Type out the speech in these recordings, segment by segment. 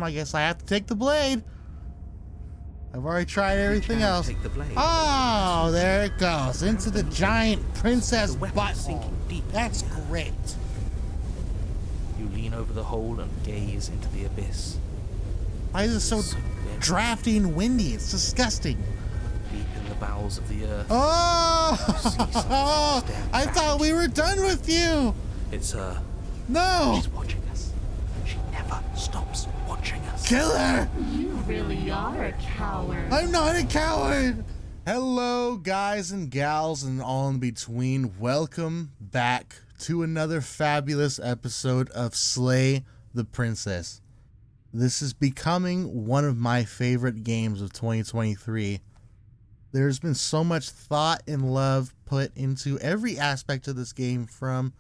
I guess I have to take the blade. I've already tried everything else. Take the blade. Oh, there it goes. Into the giant princess butthole. That's great. You lean over the hole and gaze into the abyss. Why is it so drafty and windy? It's disgusting. Deep in the bowels of the earth. Oh! I thought we were done with you. It's her. No. She's watching us. She never stops watching us. Kill her. You really are a coward. I'm not a coward. Hello, guys and gals and all in between. Welcome back to another fabulous episode of Slay the Princess. This is becoming one of my favorite games of 2023. There's been so much thought and love put into every aspect of this game, from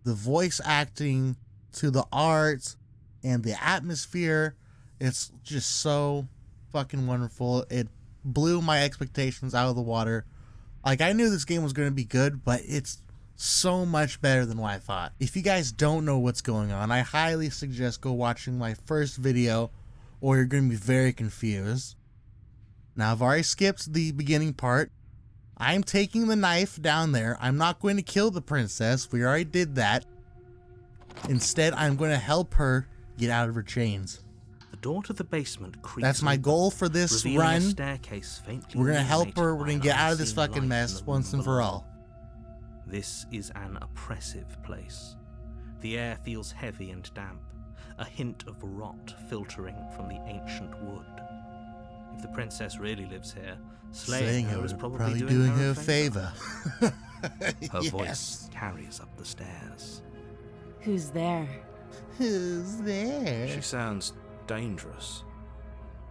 the voice acting to the art and the atmosphere. It's just so fucking wonderful. It blew my expectations out of the water. Like, I knew this game was going to be good, but it's so much better than what I thought. If you guys don't know what's going on, I highly suggest go watching my first video, or you're going to be very confused. Now, I've already skipped the beginning part. I'm taking the knife down there. I'm not going to kill the princess. We already did that. Instead, I'm going to help her get out of her chains. The door to the basement creaks. That's my goal for this run. A staircase faintly We're going to help her. We're illuminated going to get by an out of this unseen fucking light mess in the once room and for below. all. This is an oppressive place. The air feels heavy and damp, a hint of rot filtering from the ancient wood. If the princess really lives here, slaying her is probably doing her a favor. Her voice carries up the stairs. Who's there? Who's there? She sounds dangerous.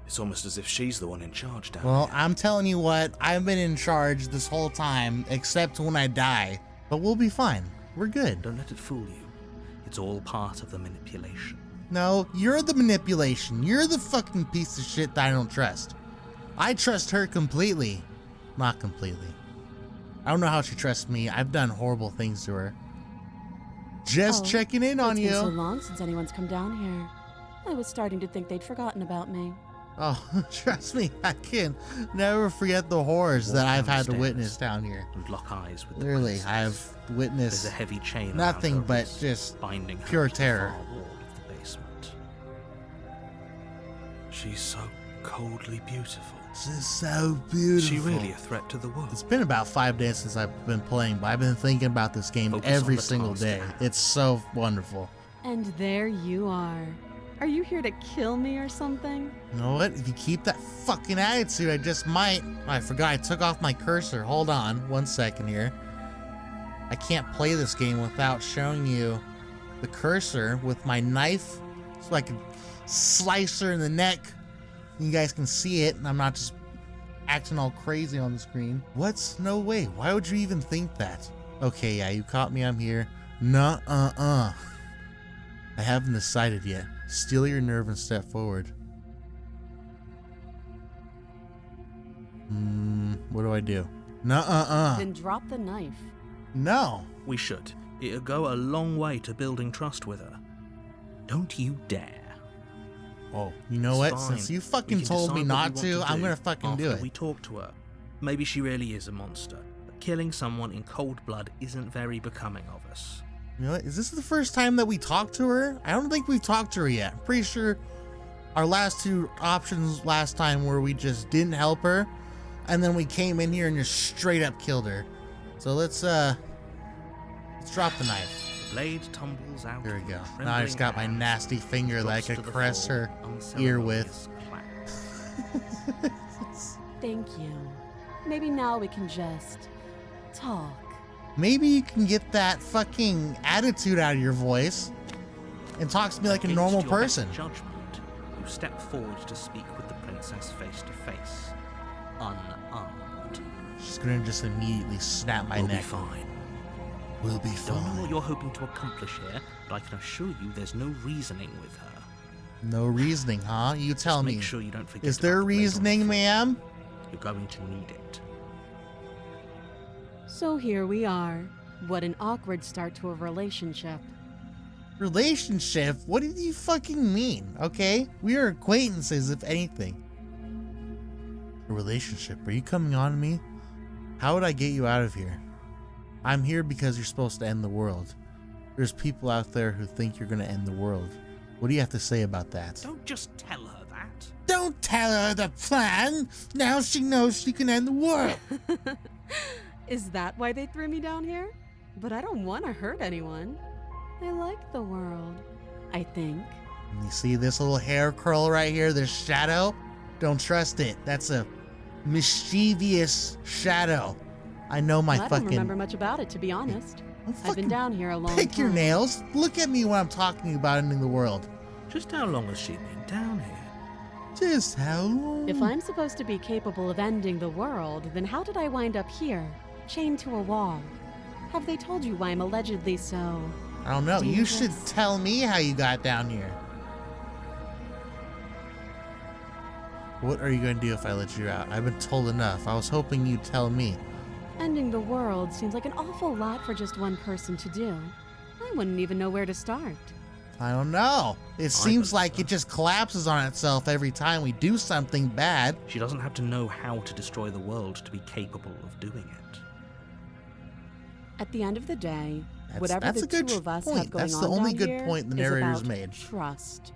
It's almost as if she's the one in charge down Well, here. I'm telling you what, I've been in charge this whole time, except when I die. But we'll be fine. We're good. Don't let it fool you. It's all part of the manipulation. No, you're the manipulation. You're the fucking piece of shit that I don't trust. I trust her completely. Not completely. I don't know how she trusts me. I've done horrible things to her. Just checking in on It's been so you. long since anyone's come down here. I was starting to think they'd forgotten about me. Oh, trust me, I can never forget the horrors that I've had to witness down here. And lock eyes with the Literally, princess. I've There's witnessed a heavy chain nothing around her but wrist, just binding her pure to the terror. far wall of the basement. She's so coldly beautiful. She's so Is beautiful. she really a threat to the world? It's been about 5 days since I've been playing, but I've been thinking about this game Focus every on the single task day. at hand. It's so wonderful. And there you are. Are you here to kill me or something? You know what? If you keep that fucking attitude, I just might. Oh, I forgot I took off my cursor. Hold on 1 second here. I can't play this game without showing you the cursor with my knife so I can slice her in the neck. You guys can see it, and I'm not just acting all crazy on the screen. What's no way? Why would you even think that? Okay, yeah, you caught me. I'm here. Nuh-uh-uh. I haven't decided yet. Steal your nerve and step forward. What do I do? Nuh-uh-uh. Then drop the knife. No. We should. It'll go a long way to building trust with her. Don't you dare. Oh, you know It's what? fine. Since you We fucking can told me decide not what we to, want I'm do gonna fucking do after it. we talk to her. Maybe she really is a monster, but killing someone in cold blood isn't very becoming of us. You know what? Is this the first time that we talked to her? I don't think we've talked to her yet. I'm pretty sure our last two options last time were we just didn't help her, and then we came in here and just straight up killed her. So let's drop the knife. The blade tumbles out. There we go. with Now I just got my trembling nasty hands, finger that I drops to could the caress floor, her ear with. unceremonious clap. Thank you. Maybe now we can just talk. Maybe you can get that fucking attitude out of your voice and talk to me like a Against normal your person. better judgment, you step forward to speak with the princess face to face, unarmed. She's gonna just immediately snap my We'll neck. be fine. We'll be Don't know what fine. you're hoping to accomplish here, but I can assure you there's no reasoning with her. No reasoning, huh? You tell me. Make sure you don't forget. Is there about the blade on the reasoning, floor. ma'am? You're going to need it. So here we are. What an awkward start to a relationship. Relationship? What did you fucking mean? Okay? We are acquaintances, if anything. A relationship? Are you coming on to me? How would I get you out of here? I'm here because you're supposed to end the world. There's people out there who think you're gonna end the world. What do you have to say about that? Don't just tell her that. Don't tell her the plan! Now she knows she can end the world! Is that why they threw me down here? But I don't want to hurt anyone. I like the world, I think. You see this little hair curl right here, this shadow? Don't trust it. That's a mischievous shadow. I know my Well, I fucking... don't remember much about it, to be honest. I'll I've been fucking down here a long time. Pick your nails. Look at me when I'm talking about ending the world. Just how long has she been down here? Just how long? If I'm supposed to be capable of ending the world, then how did I wind up here, chained to a wall? Have they told you why I'm allegedly so... I don't know. You should dangerous? tell me how you got down here. What are you going to do if I let you out? I've been told enough. I was hoping you'd tell me. Ending the world seems like an awful lot for just one person to do. I wouldn't even know where to start. I don't know. It seems believe like so. it just collapses on itself every time we do something bad. She doesn't have to know how to destroy the world to be capable of doing it. At the end of the day, That's- whatever that's the a good two of us have point. going That's on the only down good here point the is narrator's about made. Trust.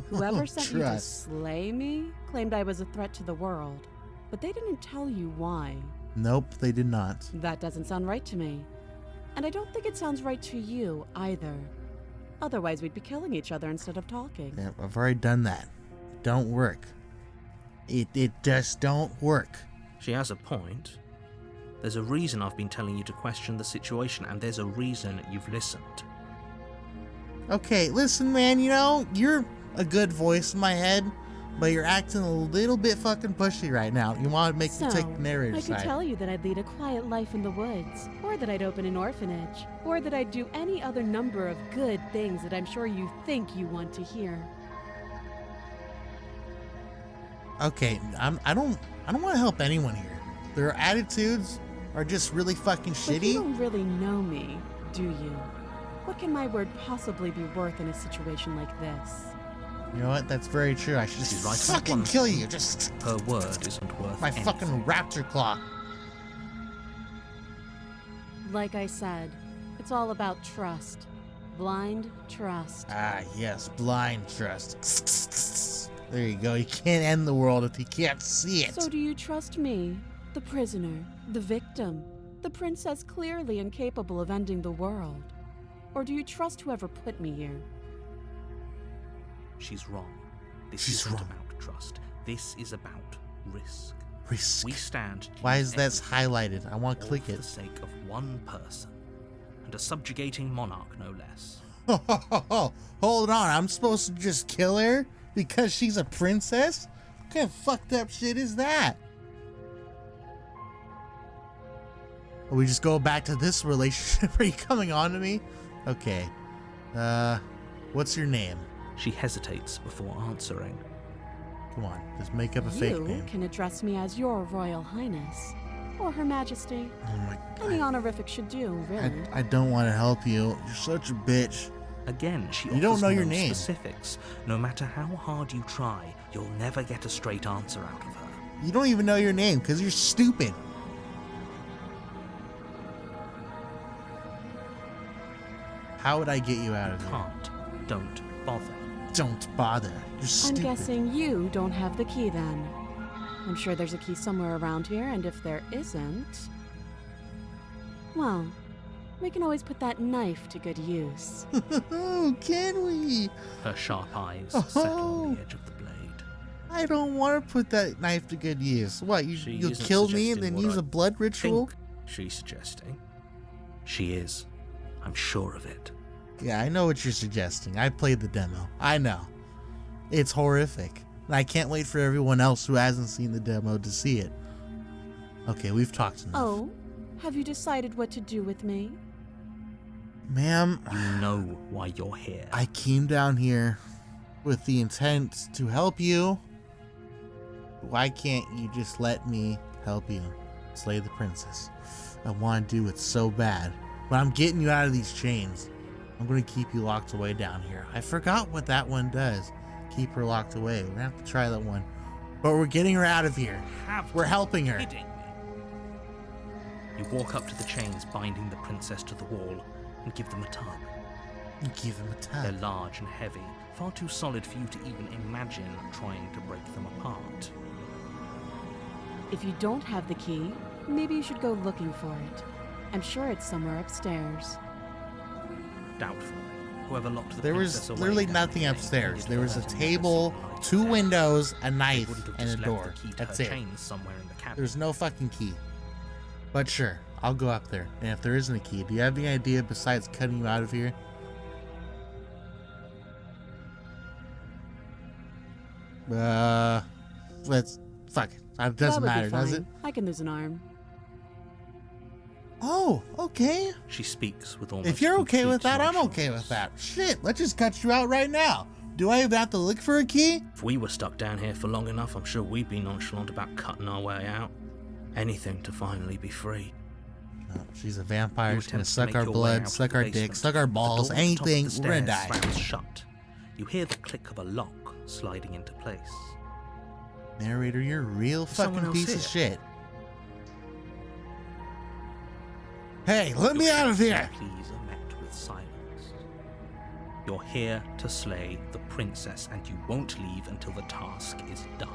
Whoever sent you to Trust. slay me claimed I was a threat to the world, but they didn't tell you why. Nope, they did not. That doesn't sound right to me. And I don't think it sounds right to you either. Otherwise, we'd be killing each other instead of talking. Yeah, I've already done that. Don't work. It just don't work. She has a point. There's a reason I've been telling you to question the situation, and there's a reason you've listened. Okay, listen, man, you know, you're a good voice in my head, but you're acting a little bit fucking pushy right now. You want to make me So, take the narrator's I could side. tell you that I'd lead a quiet life in the woods, or that I'd open an orphanage, or that I'd do any other number of good things that I'm sure you think you want to hear. Okay, I don't want to help anyone here. Their attitudes are just really fucking But you shitty. don't really know me, do you? What can my word possibly be worth in a situation like this? You know what? That's very true. I should She's just right about fucking one kill thing. you. Just Her word isn't worth my anything. fucking raptor claw. Like I said, it's all about trust. Blind trust. Ah, yes, blind trust. There you go. You can't end the world if you can't see it. So do you trust me, the prisoner, the victim, the princess clearly incapable of ending the world? Or do you trust whoever put me here? She's wrong. This She's isn't wrong. about trust. This is about risk. Risk. We stand to Why use is that everything, highlighted? I want to all click for it. the sake of one person, and a subjugating monarch, no less. Hold on. I'm supposed to just kill her because she's a princess? What kind of fucked up shit is that? We just go back to this relationship. Are you coming on to me? Okay. What's your name? She hesitates before answering. Come on, just make up a fake You name. can address me as Your Royal Highness, or Her Majesty. Oh my Any god. honorific should do, really. I don't want to help you. You're such a bitch. Again, she You don't offers know your no name. specifics. No matter how hard you try, you'll never get a straight answer out of her. You don't even know your name because you're stupid. How would I get you out of here? Can't. Don't bother. Don't bother. You're I'm stupid. guessing you don't have the key then. I'm sure there's a key somewhere around here, and if there isn't... well, we can always put that knife to good use. Oh, can we? Her sharp eyes settle on the edge of the blade. I don't want to put that knife to good use. What, She you'll isn't kill me suggesting and then what use I a blood ritual? Think she's suggesting. She is. I'm sure of it. Yeah, I know what you're suggesting. I played the demo. I know. It's horrific. And I can't wait for everyone else who hasn't seen the demo to see it. Okay, we've talked enough. Oh, have you decided what to do with me? Ma'am, You know why you're here. I came down here with the intent to help you. Why can't you just let me help you slay the princess? I want to do it so bad, but I'm getting you out of these chains. I'm gonna keep you locked away down here. I forgot what that one does. Keep her locked away. We're gonna have to try that one. But we're getting her out of here. We're helping her. Kidding me. You walk up to the chains binding the princess to the wall and give them a tug. Give him a tug. They're large and heavy, far too solid for you to even imagine trying to break them apart. If you don't have the key, maybe you should go looking for it. I'm sure it's somewhere upstairs. Doubtful. Whoever locked the There princess was away literally down nothing here upstairs. needed There was a her to table, never see the 2 light. windows, a They knife, wouldn't have and a just left door. the key to That's her it. chains somewhere in the cabin. There's no fucking key. But sure, I'll go up there. And if there isn't a key, do you have any idea besides cutting you out of here? Let's fuck it. It doesn't That would matter, be does fine. it? I can lose an arm. Oh, okay. She speaks with almost If you're okay with complete that, I'm okay with that. Shit, let's just cut you out right now. Do I even have to look for a key? If we were stuck down here for long enough, I'm sure we'd be nonchalant about cutting our way out. Anything to finally be free. No, she's a vampire. You She's gonna attempt to suck make our your way blood, out suck of the our dick, basement. suck our balls, The door at the top of anything. the We're gonna stairs die. slams shut. You hear the click of a lock sliding into place. Narrator, you're a real There's someone fucking else piece of here. shit. Hey, let me Your out of shouts here! and pleas are met with silence. You're here to slay the princess, and you won't leave until the task is done.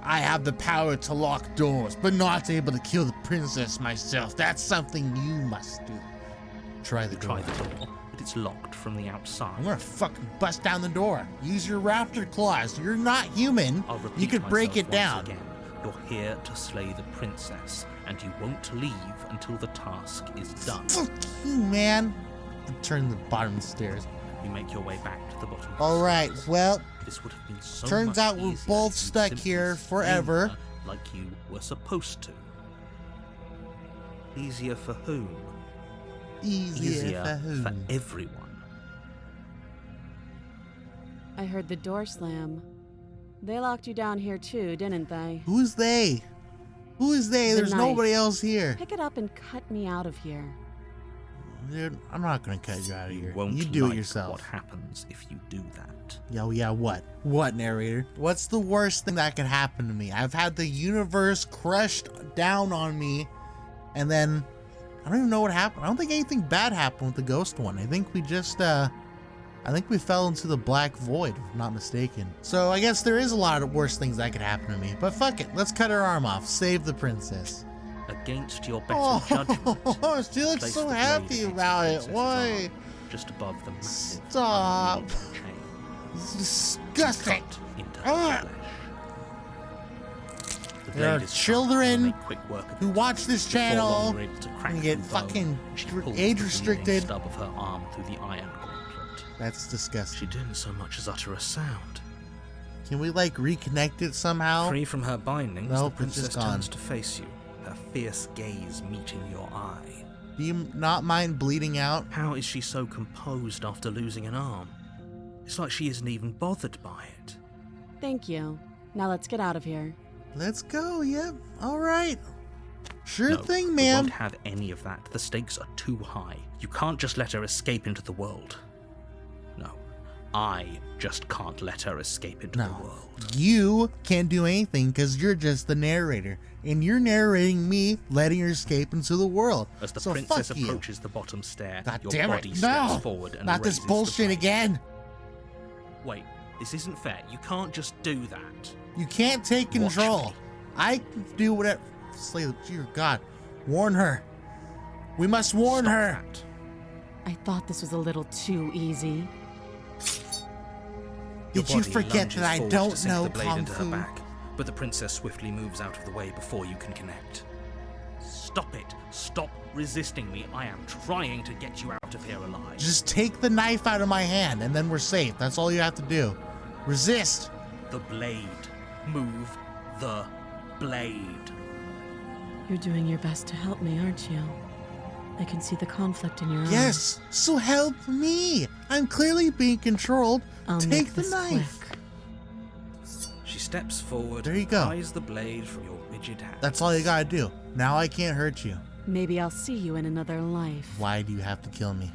I have the power to lock doors, but not able to kill the princess myself. That's something you must do. Try the door. Try the door, but it's locked from the outside. I'm gonna fucking bust down the door. Use your raptor claws. You're not human. I'll repeat You could break myself it down. once again. You're here to slay the princess, and you won't leave until the task is done. Fuck you, man. Turn the bottom of the stairs. You make your way back to the bottom. of the All right, stairs. well, This would have been so turns much out we're easier both if you'd stuck simply here stayed forever. there like you were supposed to. Easier for whom? Easier for for whom? everyone. I heard the door slam. They locked you down here too, didn't they? Who's they? Who is they? The There's knife. nobody else here. Pick it up and cut me out of here. Dude, I'm not gonna cut you out of You here. won't You do like it yourself. what happens if you do that. Yeah, what? What, narrator? What's the worst thing that could happen to me? I've had the universe crushed down on me, and then I don't even know what happened. I don't think anything bad happened with the ghost one. I think we just, I think we fell into the black void, if I'm not mistaken. So I guess there is a lot of worse things that could happen to me. But fuck it, let's cut her arm off. Save the princess. Against your better Oh, judgment. she looks place so the blade happy against the about it. princess's Why? arm, just above the massive Stop. unwieldy chain. It's disgusting. Cut into Ah. her flesh. The There are blade is sharp, children and you make quick work of who it. watch this Before long, channel you're able to crack and get through bone. fucking She pulls the age bleeding restricted. stub of her arm through the iron gauntlet. That's disgusting. She didn't so much as utter a sound. Can we like reconnect it somehow? Free from her bindings, Nope, the it's just princess gone. turns to face you, her fierce gaze meeting your eye. Do you not mind bleeding out? How is she so composed after losing an arm? It's like she isn't even bothered by it. Thank you. Now let's get out of here. Let's go. Yep. All right. Sure No, thing, we ma'am. won't have any of that. The stakes are too high. You can't just let her escape into the world. No, I just can't let her escape into the No, world. you can't do anything because you're just the narrator, and you're narrating me letting her escape into the world. As the so princess fuck you. approaches the bottom stair, God your damn it! body steps No, forward and not this raises the bullshit blade. again. Wait, this isn't fair. You can't just do that. You can't take control. Watch me. I can do whatever. Slay the dear God. Warn her. We must warn Stop her. that. I thought this was a little too easy. Your Did you body forget lunges that I forward to don't sink know the blade Kung into her Fu? back, but the princess swiftly moves out of the way before you can connect. Stop it! Stop resisting me! I am trying to get you out of here alive. Just take the knife out of my hand and then we're safe. That's all you have to do. Resist. The blade. Move the blade. You're doing your best to help me, aren't you? I can see the conflict in your eyes. Yes. So help me. I'm clearly being controlled. I'll Take make the this knife. quick. She steps forward, There you go. pries the blade from your rigid hand. That's all you gotta do. Now I can't hurt you. Maybe I'll see you in another life. Why do you have to kill me?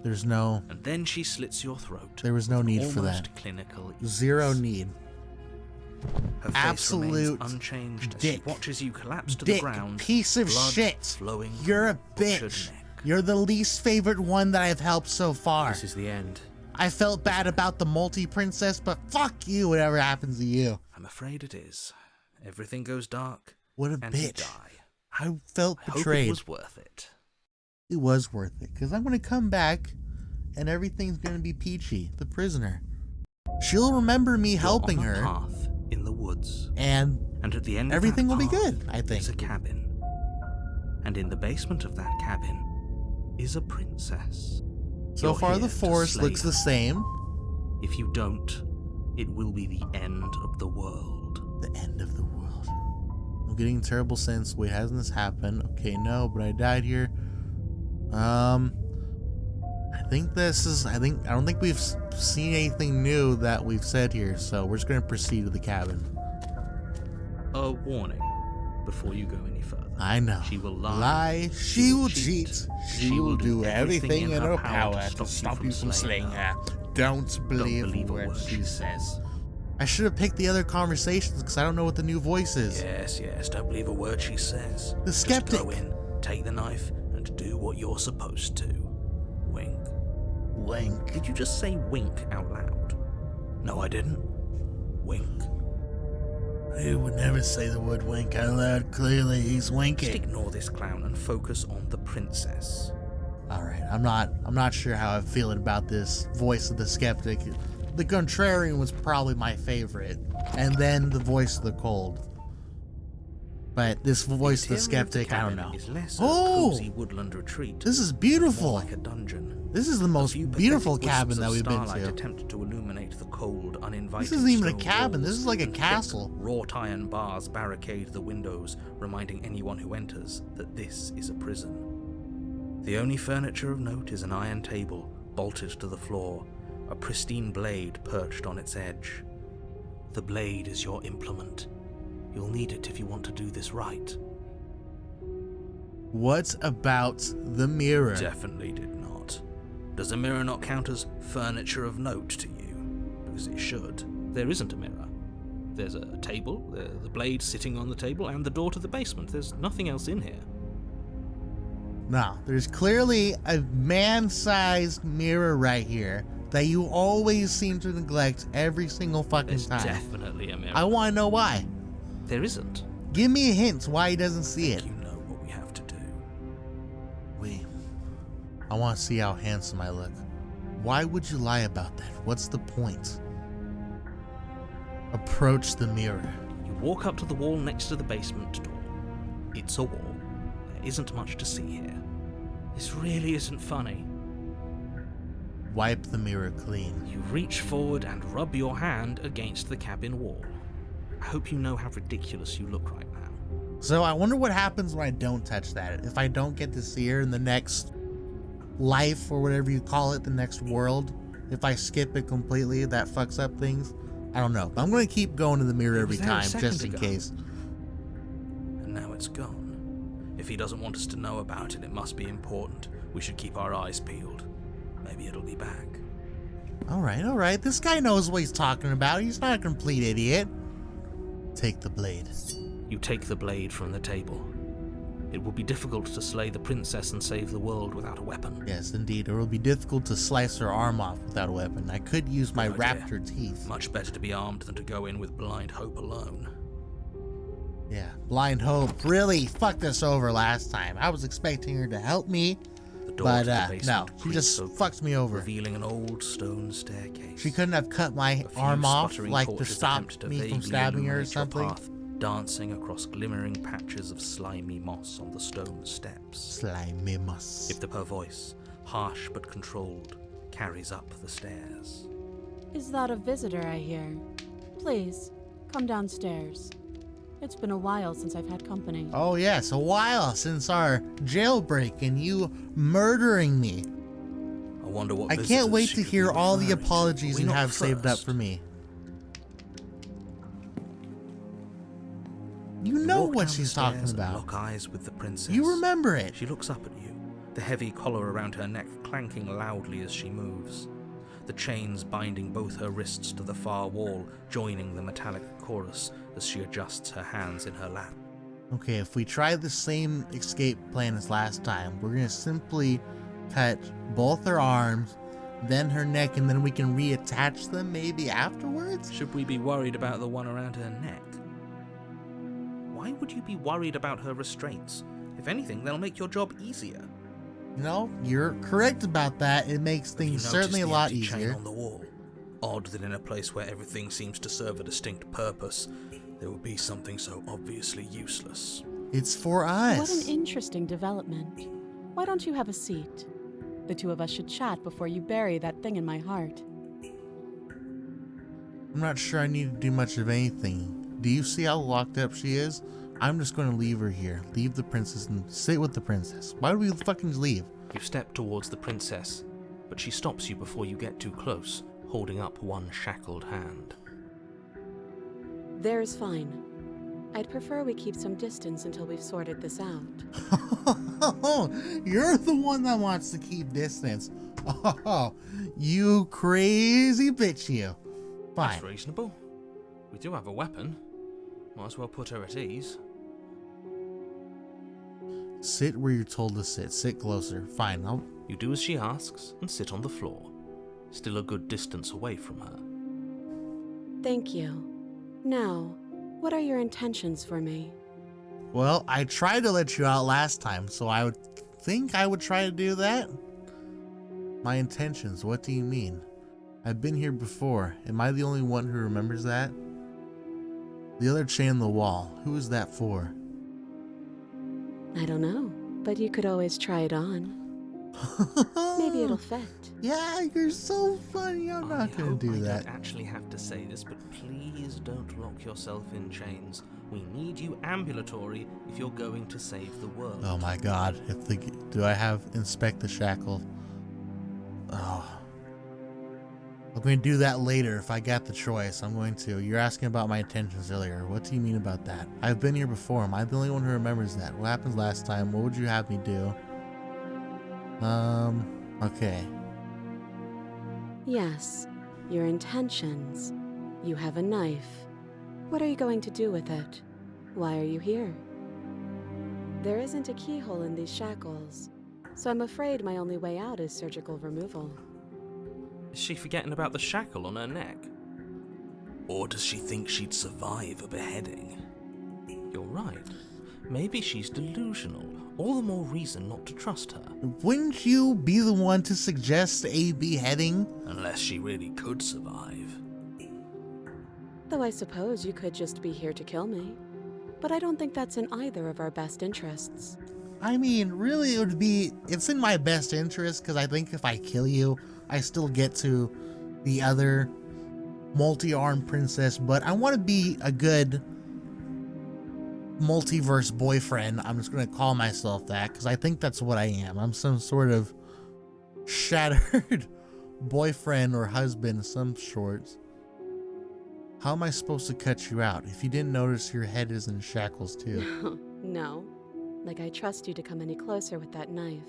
There's no... And then she slits your throat. There was no need for Almost that. clinical Zero ease. need. Her face Absolute remains unchanged as dick. she watches you collapse to Dick, the ground. piece of blood shit. Flowing You're a from the butchered bitch. neck. You're the least favorite one that I've helped so far. This is the end. I felt bad about the multi-princess, but fuck you, whatever happens to you. I'm afraid it is. Everything goes dark. What a and you bitch. die. I felt I betrayed. hope it was worth it. It was worth it, because I'm going to come back and everything's going to be peachy, the prisoner. She'll remember me helping You're on a her, path in the woods, and and at the end everything of will that be path good, I think. is a cabin. And in the basement of that cabin is a princess. So You're far here the to forest slay looks her. the same. If you don't, it will be the end of the world. The end of the world. I'm getting a terrible sense. Wait, hasn't this happened? Okay, no, but I died here. I don't think we've seen anything new that we've said here, so we're just gonna proceed to the cabin. A warning before you go any further. I know. She will lie. She will cheat. She will do everything in her power to stop stop you from slaying slaying her. Don't believe a what word she says. I should have picked the other conversations because I don't know what the new voice is. Yes, don't believe a word she says. The skeptic. Just go in, take the knife, and do what you're supposed to. Wink. Wink. Did you just say wink out loud? No, I didn't. Wink. He would never say the word wink out loud. Clearly, he's winking. Just ignore this clown and focus on the princess. Alright, I'm not sure how I'm feeling about this voice of the skeptic. The contrarian was probably my favorite. And then the voice of the cold. But this voice of the skeptic, I don't know. Is less Oh! a cozy woodland retreat. This is More beautiful. like a dungeon. This is the most A few beautiful pathetic cabin wisps that of we've been starlight to. attempt to illuminate the cold, uninviting This isn't even a stone cabin, this walls is like a and thick, castle. Wrought iron bars barricade the windows, reminding anyone who enters that this is a prison. The only furniture of note is an iron table, bolted to the floor, a pristine blade perched on its edge. The blade is your implement. You'll need it if you want to do this right. What about the mirror? Definitely did not. Does the mirror not count as furniture of note to you? Because it should. There isn't a mirror. There's a table, the blade sitting on the table, and the door to the basement. There's nothing else in here. No, there's clearly a man-sized mirror right here that you always seem to neglect every single fucking There's time. definitely a mirror. I want to know why. There isn't. Give me a hint why he doesn't see it. You know what we have to do. I want to see how handsome I look. Why would you lie about that? What's the point? Approach the mirror. You walk up to the wall next to the basement door. It's a wall. There isn't much to see here. This really isn't funny. Wipe the mirror clean. You reach forward and rub your hand against the cabin wall. I hope you know how ridiculous you look right now. So I wonder what happens when I don't touch that. If I don't get to see her in the next life or whatever you call it, the next world. If I skip it completely, that fucks up things. I don't know. But I'm going to keep going to the mirror every was there a time, second just in ago. case. And now it's gone. If he doesn't want us to know about it, it must be important. We should keep our eyes peeled. Maybe it'll be back. Alright. This guy knows what he's talking about. He's not a complete idiot. Take the blade. You take the blade from the table. It will be difficult to slay the princess and save the world without a weapon. Yes, indeed. It will be difficult to slice her arm off without a weapon. I could use my Good idea. raptor teeth. Much better to be armed than to go in with blind hope alone. Yeah, blind hope really fucked us over last time. I was expecting her to help me, The door but to the no, basement she creaks just open, fucked me over. revealing an old stone staircase. She couldn't have cut my A few arm off, sputtering like to torches stop attempt to me from vaguely stabbing her or illuminate your something. path, dancing across glimmering patches of slimy moss on the stone steps. Slimy moss. Her voice, harsh but controlled, carries up the stairs. Is that a visitor I hear? Please, come downstairs. It's been a while since I've had company. Oh yes, a while since our jailbreak and you murdering me. I wonder what I visitors can't wait she to could hear be all the referring to. apologies Are we you not have saved up first? for me. You You know walk what down she's the stairs talking and about. lock eyes with the princess. You remember it. She looks up at you, the heavy collar around her neck clanking loudly as she moves, the chains binding both her wrists to the far wall, joining the metallic chorus as she adjusts her hands in her lap. Okay, if we try the same escape plan as last time, we're gonna simply cut both her arms, then her neck, and then we can reattach them maybe afterwards? Should we be worried about the one around her neck? Why would you be worried about her restraints? If anything, they'll make your job easier. No, you're correct about that. It makes things certainly a lot easier. Chain on the wall. Odd that in a place where everything seems to serve a distinct purpose, there would be something so obviously useless. It's for us. What an interesting development. Why don't you have a seat? The two of us should chat before you bury that thing in my heart. I'm not sure I need to do much of anything. Do you see how locked up she is? I'm just going to leave her here. Leave the princess and sit with the princess. Why do we fucking leave? You step towards the princess, but she stops you before you get too close, holding up one shackled hand. There's fine. I'd prefer we keep some distance until we've sorted this out. You're the one that wants to keep distance. Oh, you crazy bitch, you. Fine. That's reasonable. We do have a weapon. Might as well put her at ease. Sit where you're told to sit. Sit closer. Fine. You do as she asks and sit on the floor, still a good distance away from her. Thank you. Now, what are your intentions for me? Well, I tried to let you out last time, so I would think I would try to do that. My intentions, what do you mean? I've been here before. Am I the only one who remembers that? The other chain on the wall, who is that for? I don't know, but you could always try it on. Maybe it'll fit. Yeah, you're so funny. I'm not going to do that. I don't actually have to say this, but please don't lock yourself in chains. We need you ambulatory if you're going to save the world. Oh my god. Do I have inspect the shackle? Oh. I'm going to do that later if I got the choice. I'm going to. You're asking about my intentions earlier. What do you mean about that? I've been here before. Am I the only one who remembers that? What happened last time? What would you have me do? Okay. Yes, your intentions. You have a knife. What are you going to do with it? Why are you here? There isn't a keyhole in these shackles, so I'm afraid my only way out is surgical removal. Is she forgetting about the shackle on her neck? Or does she think she'd survive a beheading? You're right. Maybe she's delusional. All the more reason not to trust her. Wouldn't you be the one to suggest a beheading? Unless she really could survive. Though I suppose you could just be here to kill me. But I don't think that's in either of our best interests. I mean, really, it's in my best interest, because I think if I kill you, I still get to the other multi-armed princess, but I want to be a good multiverse boyfriend. I'm just going to call myself that, because I think that's what I am. I'm some sort of shattered boyfriend or husband of some sorts. How am I supposed to cut you out? If you didn't notice, your head is in shackles too. No. Like I trust you to come any closer with that knife.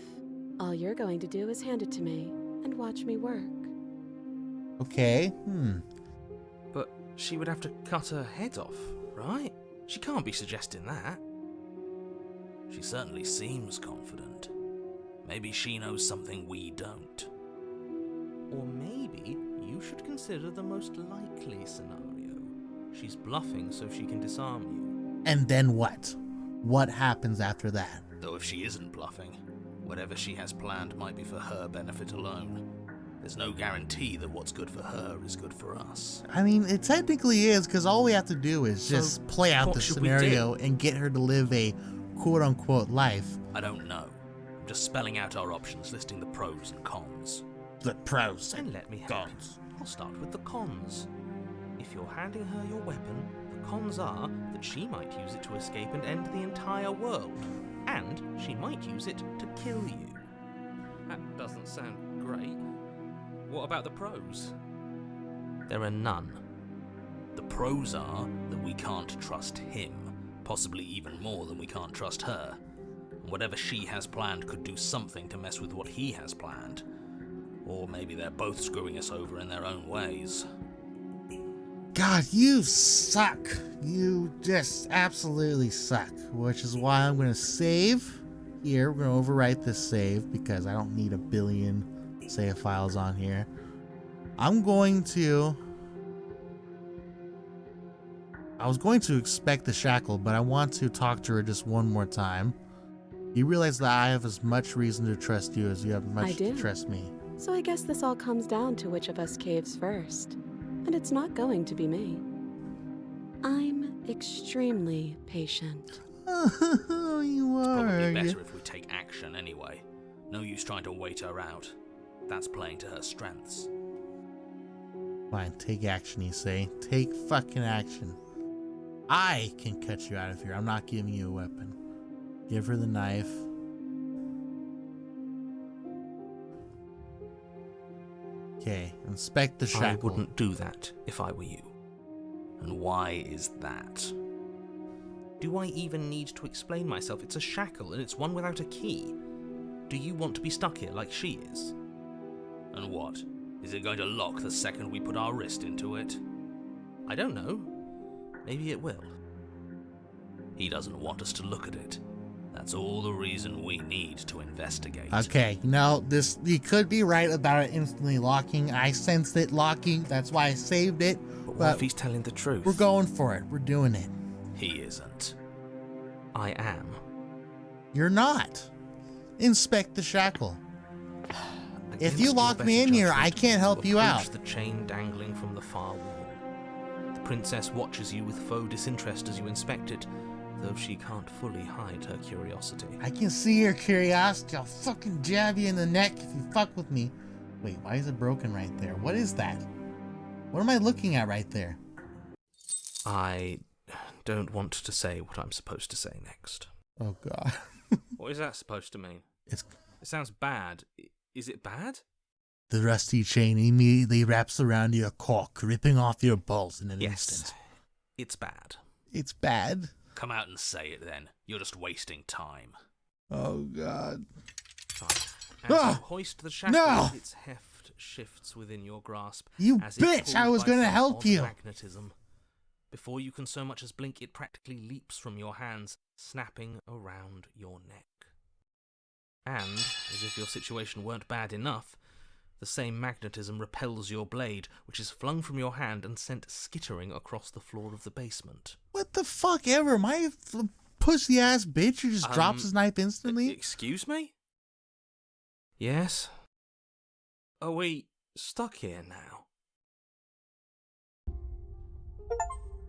All you're going to do is hand it to me and watch me work. Okay, But she would have to cut her head off, right? She can't be suggesting that. She certainly seems confident. Maybe she knows something we don't. Or maybe you should consider the most likely scenario. She's bluffing so she can disarm you. And then what? What happens after that? Though if she isn't bluffing, whatever she has planned might be for her benefit alone. There's no guarantee that what's good for her is good for us. I mean, it technically is, because all we have to do is just play out the scenario and get her to live a quote-unquote life. I don't know. I'm just spelling out our options, listing the pros and cons. The pros And let me help you. I'll start with the cons. If you're handing her your weapon, the cons are that she might use it to escape and end the entire world. And she might use it to kill you. That doesn't sound great. What about the pros? There are none. The pros are that we can't trust him, possibly even more than we can't trust her. Whatever she has planned could do something to mess with what he has planned. Or maybe they're both screwing us over in their own ways. God, you suck. You just absolutely suck. Which is why I'm going to save here. We're going to overwrite this save because I don't need a billion save files on here. I was going to expect the shackle, but I want to talk to her just one more time. You realize that I have as much reason to trust you as you have much to trust me. So I guess this all comes down to which of us caves first. And it's not going to be me. I'm extremely patient. Oh, you are. Probably better if we take action anyway. No use trying to wait her out. That's playing to her strengths. Fine, take action, you say. Take fucking action. I can cut you out of here. I'm not giving you a weapon. Give her the knife. Okay, inspect the shackle. I wouldn't do that if I were you. And why is that? Do I even need to explain myself? It's a shackle, and it's one without a key. Do you want to be stuck here like she is? And what? Is it going to lock the second we put our wrist into it? I don't know. Maybe it will. He doesn't want us to look at it. That's all the reason we need to investigate. Okay, no, you could be right about it instantly locking. I sensed it locking. That's why I saved it. But what if he's telling the truth? We're going for it. We're doing it. He isn't. I am. You're not. Inspect the shackle. If you Against lock your me in better here, I judgment, can't help you approach out. the chain dangling from the far wall. The princess watches you with faux disinterest as you inspect it, though she can't fully hide her curiosity. I can see your curiosity. I'll fucking jab you in the neck if you fuck with me. Wait, why is it broken right there? What is that? What am I looking at right there? I don't want to say what I'm supposed to say next. Oh, God. What is that supposed to mean? It sounds bad. Is it bad? The rusty chain immediately wraps around your cock, ripping off your balls in an instant. Yes, it's bad. It's bad? Come out and say it then. You're just wasting time. Oh, God. As you hoist the shackle, its heft shifts within your grasp. You as if bitch! I pulled was by gonna some help odd you. Magnetism. Before you can so much as blink, it practically leaps from your hands, snapping around your neck. And, as if your situation weren't bad enough, the same magnetism repels your blade, which is flung from your hand and sent skittering across the floor of the basement. What the fuck ever? Am I a pussy-ass bitch who just drops his knife instantly? Excuse me? Yes? Are we stuck here now?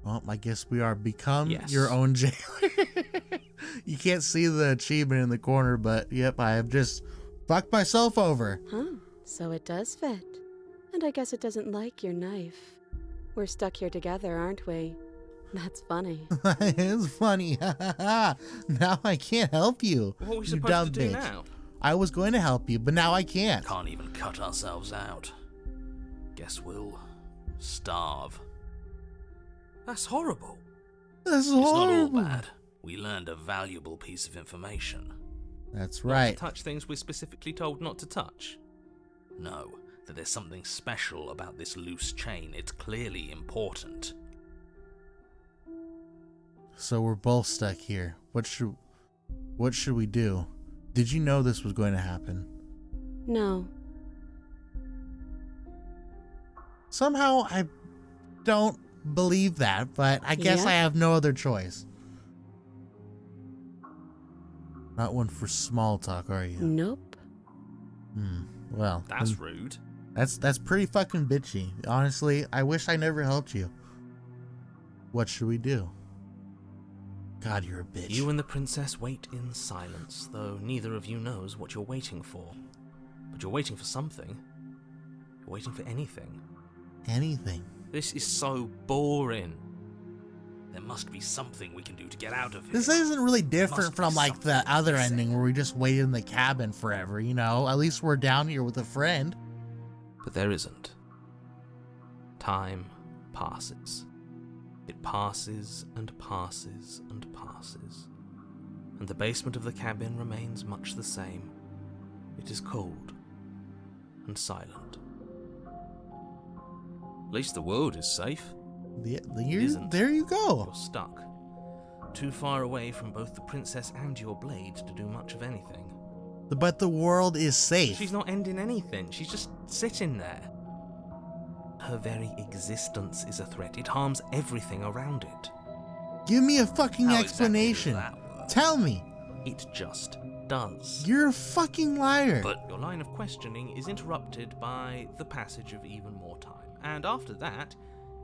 Well, I guess we are. Become Yes. your own jailer. You can't see the achievement in the corner, but yep, I have just fucked myself over. Huh, so it does fit. And I guess it doesn't like your knife. We're stuck here together, aren't we? That's funny. It is funny. Now I can't help you. What are we you supposed dumb to do bitch. now? I was going to help you, but now I can't. Can't even cut ourselves out. Guess we'll starve. That's horrible. This is It's not all horrible. bad. We learned a valuable piece of information. That's Not right. to touch things we're specifically told not to touch. No, that there's something special about this loose chain. It's clearly important. So we're both stuck here. What should we do? Did you know this was going to happen? No. Somehow I don't believe that, but I guess Yeah. I have no other choice. Not one for small talk, are you? Nope. Well, That's rude. that's pretty fucking bitchy. Honestly, I wish I never helped you. What should we do? God, you're a bitch. You and the princess wait in silence, though neither of you knows what you're waiting for. But you're waiting for something. You're waiting for anything. Anything. This is so boring. There must be something we can do to get out of here. This isn't really different Must be from like the something other missing. ending where we just waited in the cabin forever, you know? At least we're down here with a friend. But there isn't. Time passes. It passes and passes and passes. and the basement of the cabin remains much the same. It is cold and silent. At least the world is safe. There you go. You're stuck. Too far away from both the princess and your blade to do much of anything. But the world is safe. She's not ending anything. She's just sitting there. Her very existence is a threat. It harms everything around it. Give me a fucking How explanation. exactly does that work? Tell me. It just does. You're a fucking liar. But Your line of questioning is interrupted by the passage of even more time. And after that,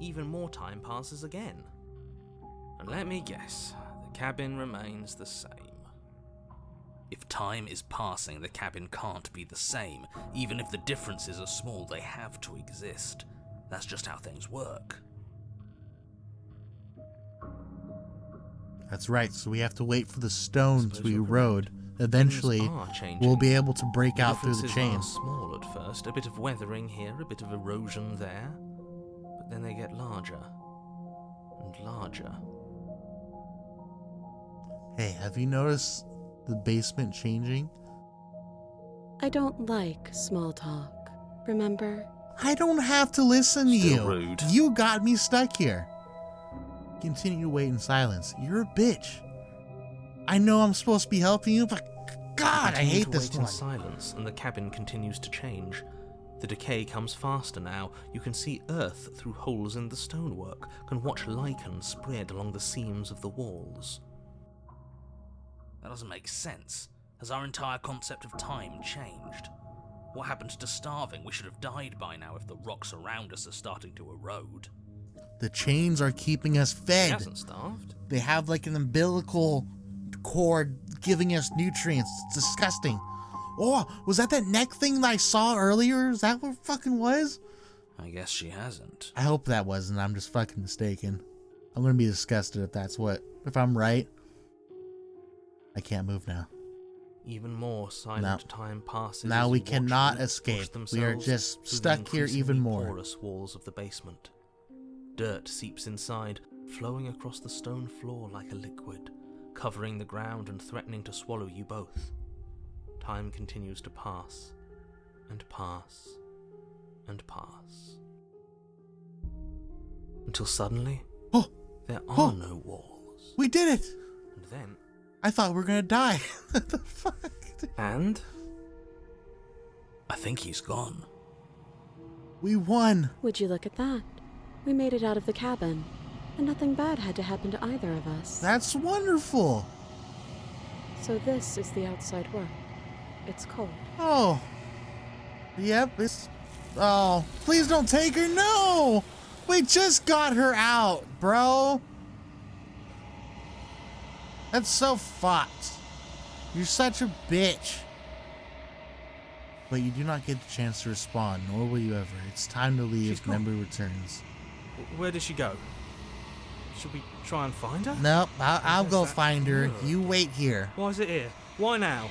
even more time passes again. And let me guess, the cabin remains the same. if time is passing, the cabin can't be the same. Even if the differences are small, they have to exist. That's just how things work. That's right, so we have to wait for the stone to Suppose you're erode. Eventually, Things are changing. we'll be able to break out through the differences chains. are small at first, a bit of weathering here, a bit of erosion there, but then they get larger and larger. Hey, have you noticed the basement changing? I don't like small talk, remember? I don't have to listen to Still you. rude. You got me stuck here. Continue to wait in silence. You're a bitch. I know I'm supposed to be helping you, but God, I Continue hate to this wait one. in silence, and the cabin continues to change. The decay comes faster now. You can see earth through holes in the stonework, can watch lichen spread along the seams of the walls. That doesn't make sense. Has our entire concept of time changed? What happened to starving? We should have died by now if the rocks around us are starting to erode. The chains are keeping us He fed. hasn't starved. They have like an umbilical cord giving us nutrients. It's disgusting. Oh, was that neck thing that I saw earlier? Is that what it fucking was? I guess she hasn't. I hope that wasn't. I'm just fucking mistaken. I'm gonna be disgusted if that's what. If I'm right. I can't move now. Even more silent time passes. Now as we you watch cannot roots escape. push We are themselves just through the stuck here even increasingly more. porous walls of the basement. Dirt seeps inside, flowing across the stone floor like a liquid, covering the ground and threatening to swallow you both. Time continues to pass, and pass, and pass. Until suddenly, Oh, there Oh. are no walls. we did it! And then, I thought we were gonna die. What the fuck? and I think he's gone. We won. Would you look at that? We made it out of the cabin, and nothing bad had to happen to either of us. That's wonderful. So this is the outside world. It's cold. Oh. Yep, it's... Oh, please don't take her. No! We just got her out, bro. That's so fucked. You're such a bitch. But you do not get the chance to respond, nor will you ever. It's time to leave. She's gone. Memory returns. where does she go? Should we try and find her? Nope, I'll Where's go that find her. work? You wait here. Why is it here? Why now?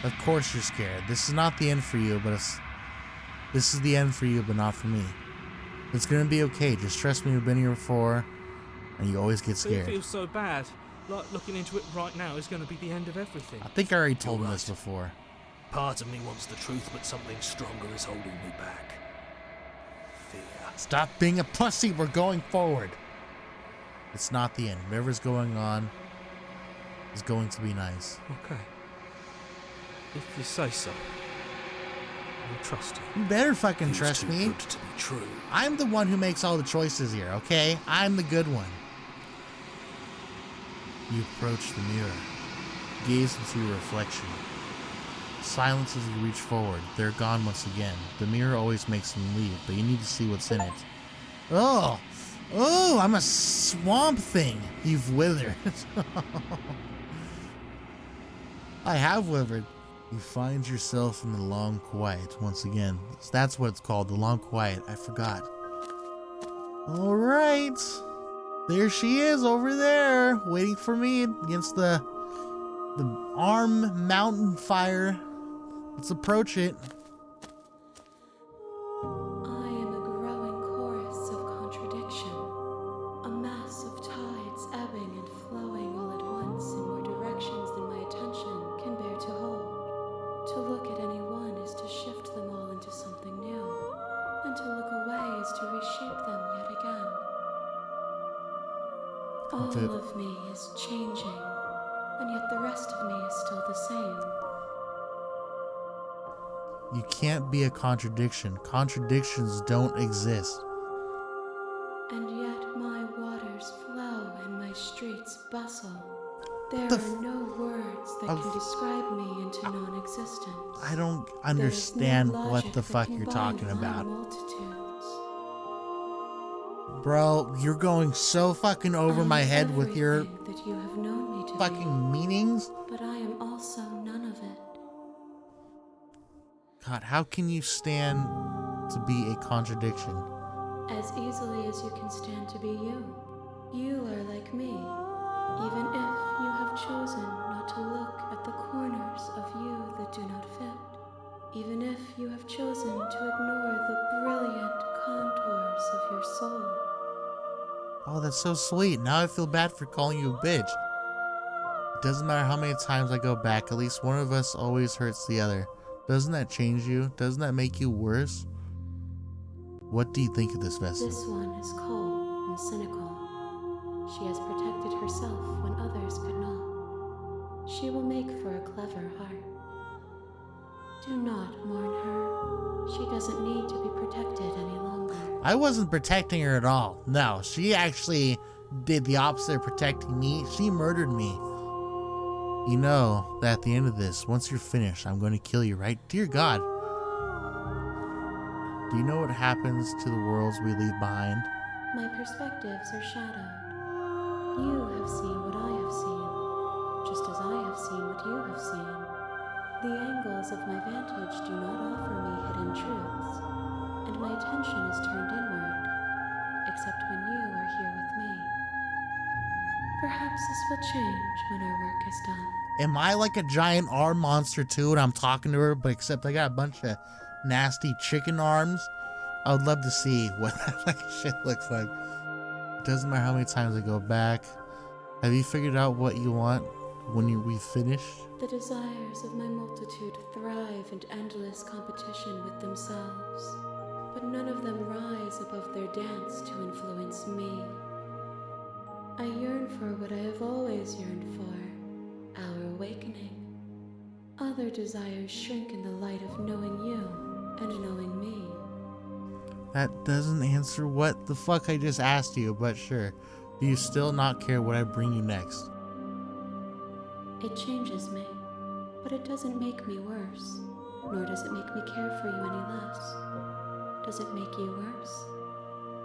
Of course you're scared. This is not the end for you, but this is the end for you, but not for me. It's gonna be okay. Just trust me. We've been here before, and you always get It scared. feels so bad. Like looking into it right now is going to be the end of everything. I think I already told him You're this right. before. Part of me wants the truth, but something stronger is holding me back. Fear. Stop being a pussy. We're going forward. It's not the end. Whatever's going on is going to be nice. Okay. If you say so. I'll trust you. You better fucking Feels trust too me. good to be true. I'm the one who makes all the choices here, okay? I'm the good one. You approach the mirror. Gaze into your reflection. Silence as you reach forward. They're gone once again. The mirror always makes them leave, but you need to see what's in it. Oh! Oh, I'm a swamp thing. You've withered. I have withered. You find yourself in the long quiet once again. That's what it's called, the long quiet. I forgot. Alright. There she is over there, waiting for me against the arm mountain fire. Let's approach it. I am a growing chorus of contradiction, a mass of tides ebbing and flowing all at ways to reshape them yet again. All of me is changing, and yet the rest of me is still the same. You can't be a contradiction. Contradictions don't exist. And yet my waters flow and my streets bustle. There The are no words that can describe me into non-existence. I don't There is no understand what logic the that fuck can you're bind talking my about. multitudes. Bro, you're going so fucking over my head with your Everything that you have known me to fucking meanings. be, but I am also none of it. God, how can you stand to be a contradiction? As easily as you can stand to be you. You are like me, even if you have chosen not to look at the corners of you that do not fit. Even if you have chosen to ignore the brilliant contours of your soul. Oh, that's so sweet. Now I feel bad for calling you a bitch. It doesn't matter how many times I go back, at least one of us always hurts the other. Doesn't that change you? Doesn't that make you worse? What do you think of this vessel? This one is cold and cynical. She has protected herself when others could not. She will make for a clever heart. Do not mourn her. She doesn't need to be protected any longer. I wasn't protecting her at all. No, she actually did the opposite of protecting me. She murdered me. You know that at the end of this, once you're finished, I'm going to kill you, right? Dear God. Do you know what happens to the worlds we leave behind? My perspectives are shadowed. You have seen what I have seen, just as I have seen what you have seen. The angles of my vantage do not offer me hidden truths, and my attention is turned inward, except when you are here with me. Perhaps this will change when our work is done. Am I like a giant arm monster too and I'm talking to her, but except I got a bunch of nasty chicken arms? I would love to see what that fucking shit looks like. It doesn't matter how many times I go back. Have you figured out what you want when we finish? The desires of my multitude thrive in endless competition with themselves, but none of them rise above their dance to influence me. I yearn for what I have always yearned for, our awakening. Other desires shrink in the light of knowing you and knowing me. That doesn't answer what the fuck I just asked you, but sure. Do you still not care what I bring you next? It changes me, but it doesn't make me worse, nor does it make me care for you any less. Does it make you worse?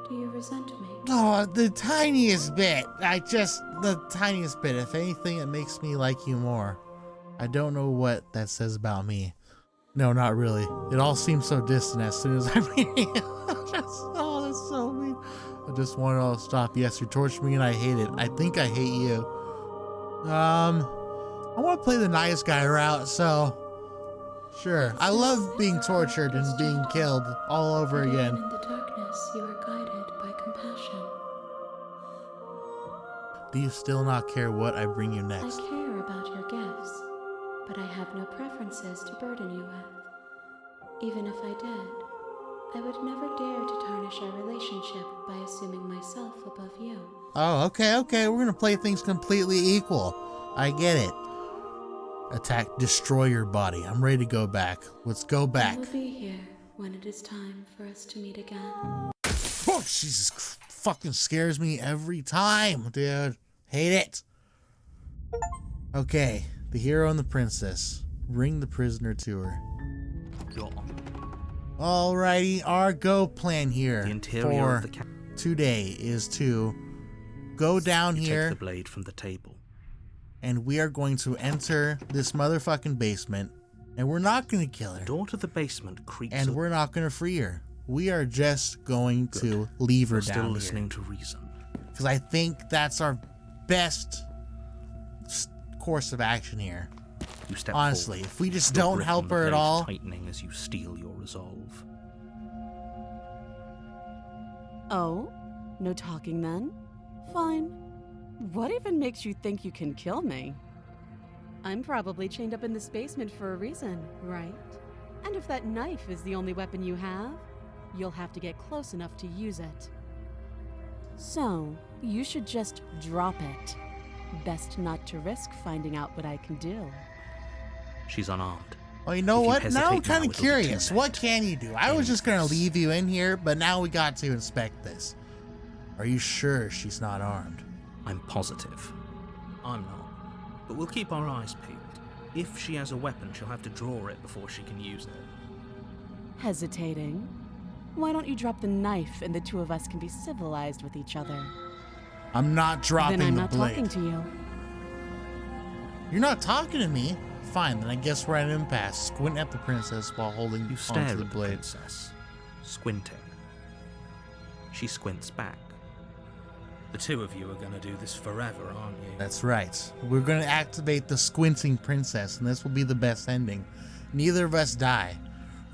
Do you resent me? Oh, the tiniest bit. The tiniest bit. If anything, it makes me like you more. I don't know what that says about me. No, not really. It all seems so distant as soon as I meet you. Oh, that's so mean. I just want it all to stop. Yes, you torture me and I hate it. I think I hate you. I want to play the nice guy route, so sure. I love being tortured and being killed all over Even again. in the darkness, you are guided by compassion. Do you still not care what I bring you I next? care about your gifts, but I have no preferences to burden you with. Even if I did, I would never dare to tarnish our relationship by assuming myself above you. Oh, okay. We're gonna play things completely equal. I get it. Attack, destroy your body. I'm ready to go back. Let's go back. I will be here when it is time for us to meet again. Oh, Jesus, fucking scares me every time, dude. Hate it. Okay, the hero and the princess. Bring the prisoner to her. You're on. Alrighty, our go plan here The interior of for the today is to go down You here take the blade from the table. and we are going to enter this motherfucking basement and we're not going to kill her Door to the basement creaks. and we're not going to free her. We are just going to leave her You're still down listening to reason. because I think that's our best course of action here. You step Honestly, forward, if we just your don't grip help on the her at blade all, tightening as you steel your resolve. Oh? No talking then? Fine. What even makes you think you can kill me? I'm probably chained up in this basement for a reason, right? And if that knife is the only weapon you have, you'll have to get close enough to use it. So, you should just drop it. Best not to risk finding out what I can do. She's unarmed. Well, you know If you what? Now I'm hesitate kind now, of it'll be too curious. late. What can you do? I was just going to leave you in here, but now we got to inspect this. Are you sure she's not armed? I'm positive. I'm not. But we'll keep our eyes peeled. If she has a weapon, she'll have to draw it before she can use it. Hesitating? Why don't you drop the knife and the two of us can be civilized with each other? I'm not dropping Then I'm the not blade. talking to you. You're not talking to me? Fine, then I guess we're at an impasse. Squint at the princess while holding You stare onto at the the blade. princess, squinting. She squints back. The two of you are going to do this forever, aren't you? That's right. We're going to activate the squinting princess, and this will be the best ending. Neither of us die.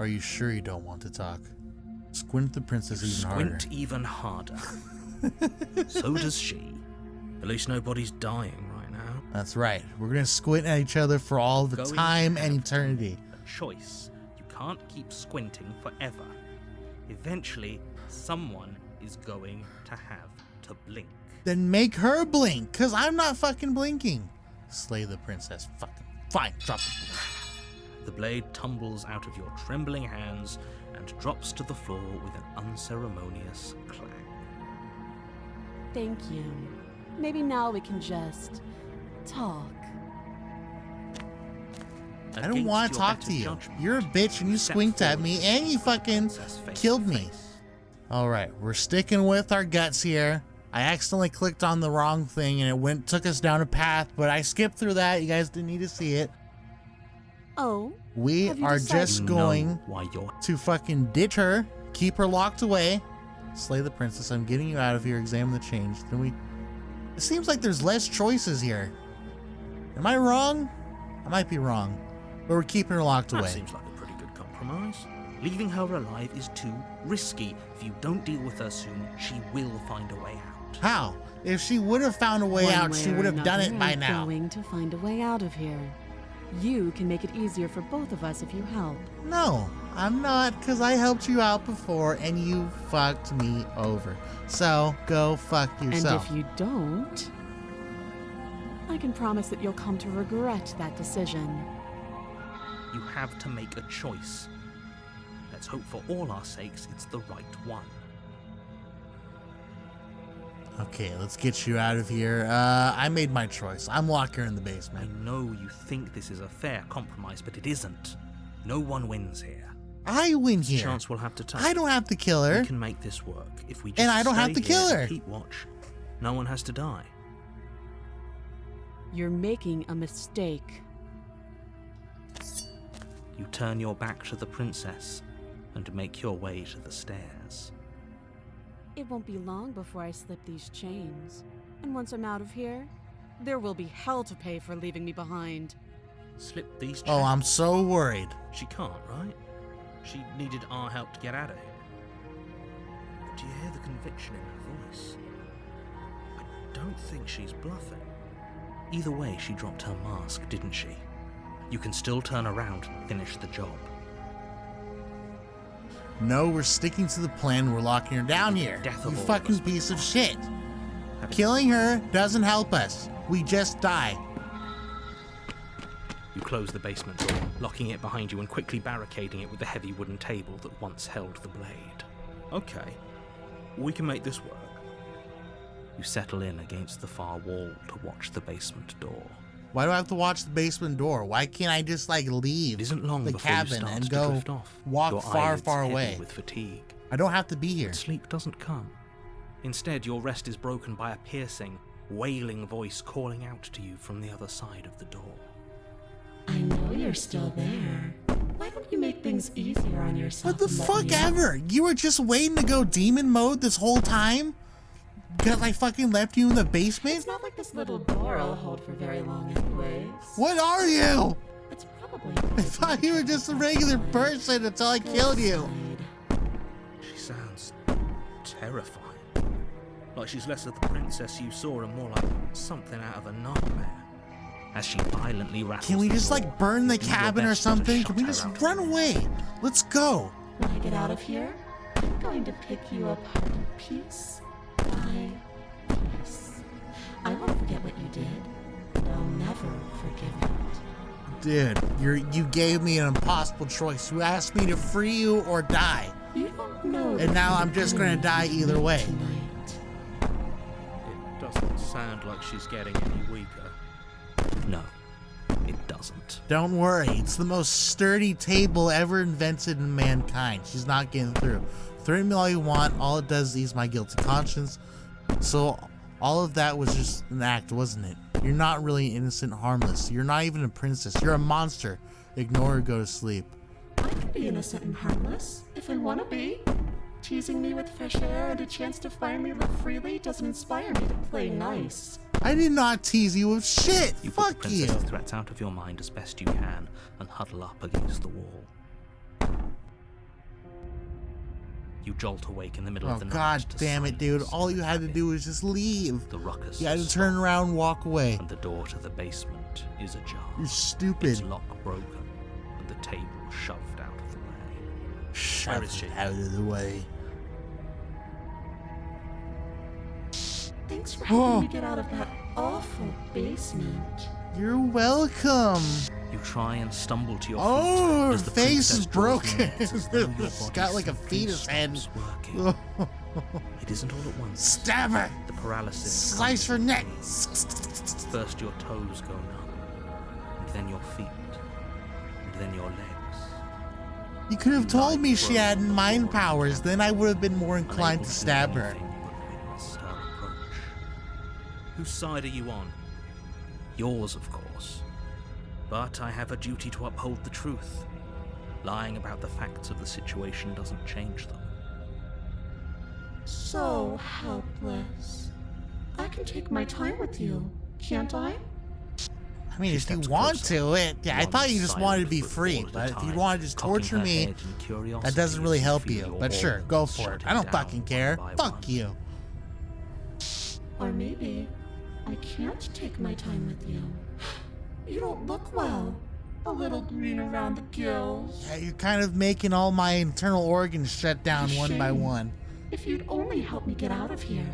Are you sure you don't want to talk? Squint the princess even harder. Squint even harder. So does she. At least nobody's dying right now. That's right. We're going to squint at each other for all the Going time to and have eternity. A choice. You can't keep squinting forever. Eventually, someone is going to have to blink. Then make her blink, because I'm not fucking blinking. Slay the princess. Fucking fine. Drop it. The blade tumbles out of your trembling hands and drops to the floor with an unceremonious clang. Thank you. Maybe now we can just talk. I don't want to talk to you. You're a bitch and you squinked at me and you fucking killed me. Alright, we're sticking with our guts here. I accidentally clicked on the wrong thing and it took us down a path, but I skipped through that. You guys didn't need to see it. Oh, We have you are decided- just You going know why you're to fucking ditch her, keep her locked away, slay the princess. I'm getting you out of here, examine the change. Then we... It seems like there's less choices here. Am I wrong? I might be wrong. But we're keeping her locked That away. seems like a pretty good compromise. Leaving her alive is too risky. If you don't deal with her soon, she will find a way out. How? If she would have found a way One out, way she or would have done it another, by I'm now. going to find a way out of here. You can make it easier for both of us if you help. No, I'm not, because I helped you out before and you fucked me over. So, go fuck yourself. And if you don't, I can promise that you'll come to regret that decision. You have to make a choice. Let's hope for all our sakes it's the right one. Okay, let's get you out of here. I made my choice. I'm locking her in the I basement. know you think this is a fair compromise, but it isn't. No one wins here. I win It's a here. chance we'll have to take. I don't have to kill her. We can make this work if we just And I don't have stay to kill here her. and keep watch. No one has to die. You're making a mistake. You turn your back to the princess and make your way to the stairs. It won't be long before I slip these chains. And once I'm out of here, there will be hell to pay for leaving me behind. Slip these chains. Oh, I'm so worried. She can't, right? She needed our help to get out of here. But do you hear the conviction in her voice? I don't think she's bluffing. Either way, she dropped her mask, didn't she? You can still turn around and finish the job. No, we're sticking to the plan. We're locking her down here. Death You of all fucking of us. piece of shit. Having- Killing her doesn't help us. We just die. You close the basement door, locking it behind you and quickly barricading it with the heavy wooden table that once held the blade. Okay, we can make this work. You settle in against the far wall to watch the basement door. Why do I have to watch the basement door? Why can't I just like leave It isn't long the before you cabin start and to go drift off. walk Your far, eyelids far heavy away? with fatigue. I don't have to be here. But sleep doesn't come. Instead, your rest is broken by a piercing, wailing voice calling out to you from the other side of the door. I know you're still there. Why don't you make things easier on yourself? What the and let fuck me out? ever? You were just waiting to go demon mode this whole time? Because I fucking left you in the basement? It's not like this little door will hold for very long anyways. What are you? It's probably... I thought you were just a regular person until I killed you. She sounds terrifying. Like she's less of the princess you saw and more like something out of a nightmare. As she violently rattles Can we the just door, like burn the you do your cabin or best to something? shut Can we her just out. run away? Let's go. Want to get out of here? I'm going to pick you apart piece by piece. I won't forget what you did, and I'll never forgive it. Dude, you gave me an impossible choice. You asked me to free you or die. You don't know. And now I'm just gonna die either way. Tonight. It doesn't sound like she's getting any weaker. No, it doesn't. Don't worry, it's the most sturdy table ever invented in mankind. She's not getting through. Threaten me all you want, all it does is ease my guilty conscience. So all of that was just an act, wasn't it? You're not really innocent, harmless. You're not even a princess. You're a monster. Ignore or go to sleep. I can be innocent and harmless if I want to be. Teasing me with fresh air and a chance to finally live freely doesn't inspire me to play nice. I did not tease you with shit. You put the Fuck you. princess's threats out of your mind as best you can and huddle up against the wall. You jolt awake in the middle Oh of the night. god to damn it, dude. silence All and you had to rapid. do was just leave. The ruckus You had to has turn stopped, around and walk away. and the door to the basement is ajar. You're Its stupid. lock broken and the table shoved out of the way. Shove is she? it out of the way. Thanks for helping me get out of that awful basement. You're welcome. You try and stumble to your Oh, feet. her as the face is princess draws broken. near, it's as though your It's body got like a simply fetus head. stops working. It isn't all at once. Stab her. The paralysis Slice comes her in neck. waves. First your toes go numb, and then your feet, and then your legs. You could have told me lie she had prone on the mind floor powers. and Then I would have been more inclined unable to do stab her. anything but witness her approach. Whose side are you on? Yours, of course. But I have a duty to uphold the truth. Lying about the facts of the situation doesn't change them. So helpless. I can take my time with you, can't I? I mean, She if you steps want closer. to, I thought you just Silent wanted to be but free. all But the if you time, want to just cocking torture her me, head in curiosity that doesn't really as help feel you. your But sure, go organs for it. shutting I don't down fucking care. one by Fuck one. you. Or maybe I can't take my time with you. You don't look well. A little green around the gills. Yeah, you're kind of making all my internal organs shut down one by Shame. one. If you'd only help me get out of here,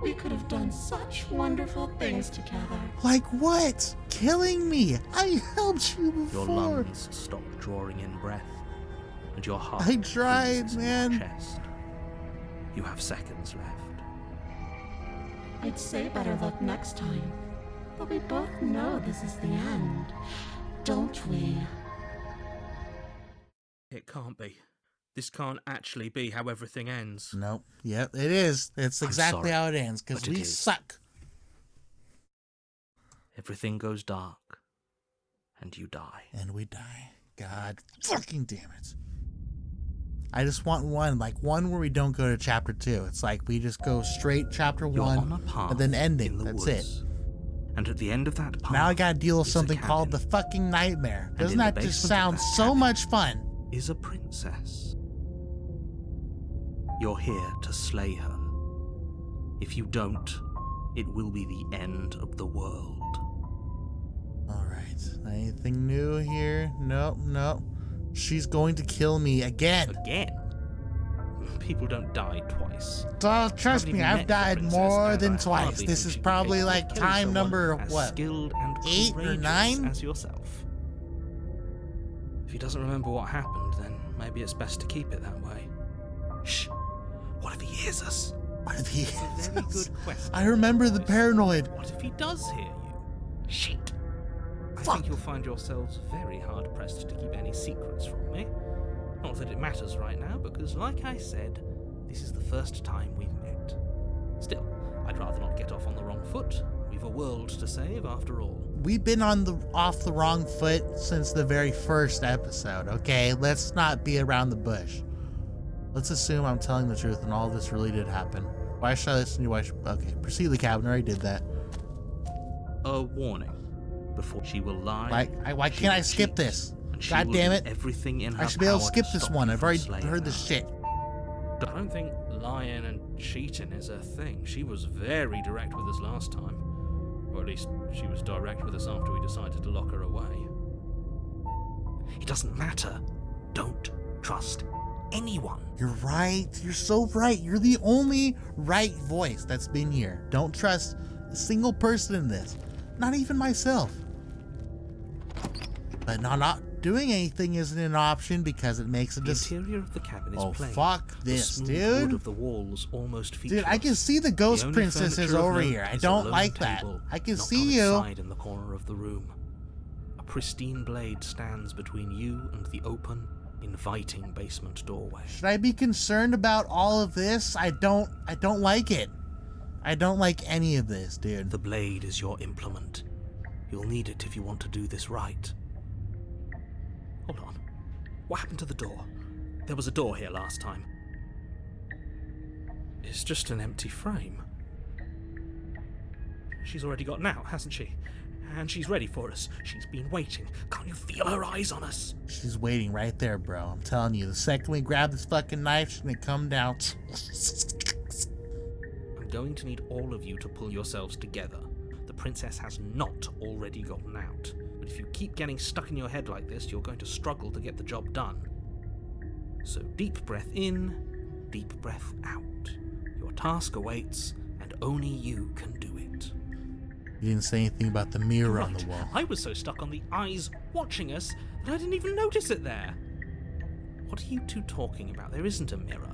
we could have done such wonderful things together. Like what? Killing me? I helped you Your before. lungs stop drawing in breath, and your heart I tried, freezes in man. your chest. You have seconds left. I'd say better luck next time, but we both know this is the end, don't we? It can't be. This can't actually be how everything ends. Nope. Yep, it is. It's I'm exactly sorry, how it ends, because but it we is. suck. Everything goes dark, and you die. And we die. God fucking damn it. I just want one where we don't go to chapter 2. It's like we just go straight chapter You're on 1 a path and then ending. in the That's it. woods. And at the end of that path, Now I gotta deal with is a something called the cabin. fucking nightmare. And Doesn't in the that just basement of sound that so cabin much fun? is a princess. You're here to slay her. If you don't, it will be the end of the world. Alright. Anything new here? Nope, nope. She's going to kill me again. Again? People don't die twice. Oh, trust Haven't me, even I've met the died princess, more and than I twice. hardly This think is she'd be probably capable of like killing time someone number, as what? skilled and 8 or courageous 9? as yourself. If he doesn't remember what happened, then maybe it's best to keep it that way. Shh. What if he hears us? What if he It's a very good question. I remember the boys. paranoid. What if he does hear you? Shit. I Fuck. think you'll find yourselves very hard pressed to keep any secrets from me. Not that it matters right now, because like I said, this is the first time we've met. Still, I'd rather not get off on the wrong foot. We've a world to save after all. We've been off the wrong foot since the very first episode, okay? Let's not be around the bush. Let's assume I'm telling the truth and all this really did happen. Why should I listen to you? Okay, proceed to the cabin. I already did that. A warning. Before she will lie. Why she can't will I skip cheat, this? and she God will damn do it. Everything in her I should be able to power skip this stop one. you I've from already slaying heard this her. shit. I don't think lying and cheating is her thing. She was very direct with us last time. Or at least she was direct with us after we decided to lock her away. It doesn't matter. Don't trust anyone. You're right. You're so right. You're the only right voice that's been here. Don't trust a single person in this. Not even myself. But not doing anything isn't an option because it makes it The interior of the cabin is plain. Fuck this, the smooth dude. wood of the walls almost featureless. Dude, I can see the ghost only princesses furniture of over note here. I is a don't lone like that. table I can knocked see on its you. side in the corner of the room. A pristine blade stands between you and the open, inviting basement doorway. Should I be concerned about all of this? I don't like it. I don't like any of this, dude. The blade is your implement. You'll need it if you want to do this right. Hold on. What happened to the door? There was a door here last time. It's just an empty frame. She's already gotten out, hasn't she? And she's ready for us. She's been waiting. Can't you feel her eyes on us? She's waiting right there, bro. I'm telling you, the second we grab this fucking knife, she's gonna come down. I'm going to need all of you to pull yourselves together. The princess has not already gotten out. But if you keep getting stuck in your head like this, you're going to struggle to get the job done. So deep breath in, deep breath out. Your task awaits, and only you can do it. You didn't say anything about the mirror on the Right. wall. I was so stuck on the eyes watching us that I didn't even notice it there. What are you two talking about? There isn't a mirror.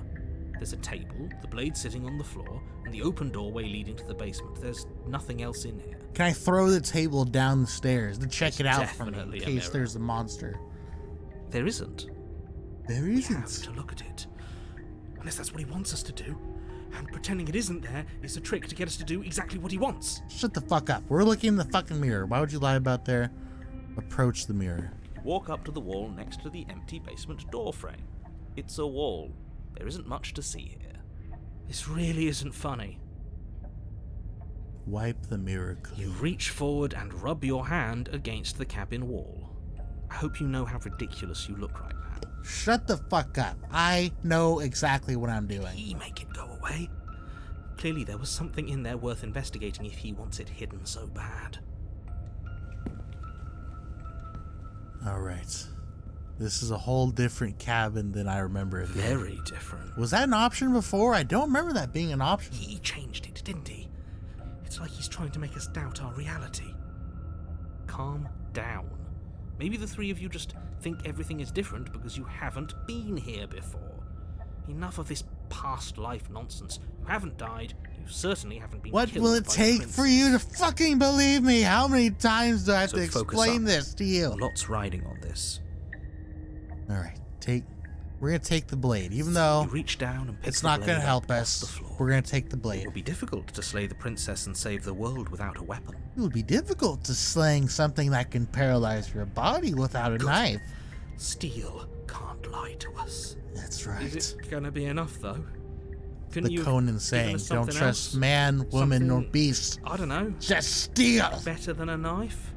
There's a table, the blade sitting on the floor, and the open doorway leading to the basement. There's nothing else in here. Can I throw the table down the stairs to check it out for me in definitely a case mirror. there's a monster? There isn't. There We have isn't. to look at it. Unless that's what he wants us to do. And pretending it isn't there is a trick to get us to do exactly what he wants. Shut the fuck up. We're looking in the fucking mirror. Why would you lie about there? Approach the mirror. You walk up to the wall next to the empty basement door frame. It's a wall. There isn't much to see here. This really isn't funny. Wipe the mirror clean. You reach forward and rub your hand against the cabin wall. I hope you know how ridiculous you look right now. Shut the fuck up. I know exactly what I'm doing. He make it go away. Clearly there was something in there worth investigating if he wants it hidden so bad. Alright. This is a whole different cabin than I remember it being. Very different. Was that an option before? I don't remember that being an option. He changed it, didn't he? It's like he's trying to make us doubt our reality. Calm down. Maybe the three of you just think everything is different because you haven't been here before. Enough of this past life nonsense. You haven't died. You certainly haven't been What killed will it by the take for you to princess. fucking believe me? How many times do I have So to focus explain up. this to you? Lots riding on this. Alright, we're gonna take the blade, even though You reach down and pick it's the not blade gonna up help off us. the floor. We're gonna take the It blade. will be difficult to slay the princess and save the world without a weapon. It would be difficult to sling something that can paralyze your body without a knife. Steel can't lie to us. That's right. Is it gonna be enough, though? Couldn't The you Conan given saying, us don't something trust else? man, woman, or Something- beast. I don't know. Just steel. Better than a knife?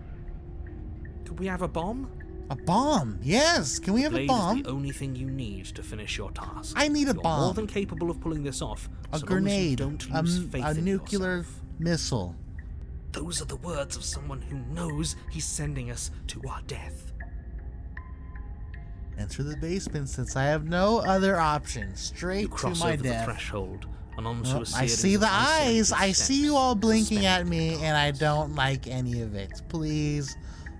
Could we have a bomb? A bomb. Yes. Can we have a Blade bomb? is the only thing you need to finish your task. I need a You're bomb. more than capable of pulling this off. A so long as you grenade. don't lose faith A in nuclear yourself. missile. Those are the words of someone who knows he's sending us to our death. Enter the basement since I have no other option. Straight You to cross my over death. the threshold and onto Well, a I series see of the isolated eyes. I see you steps all blinking at suspended me, from and I cars. don't like any of it. Please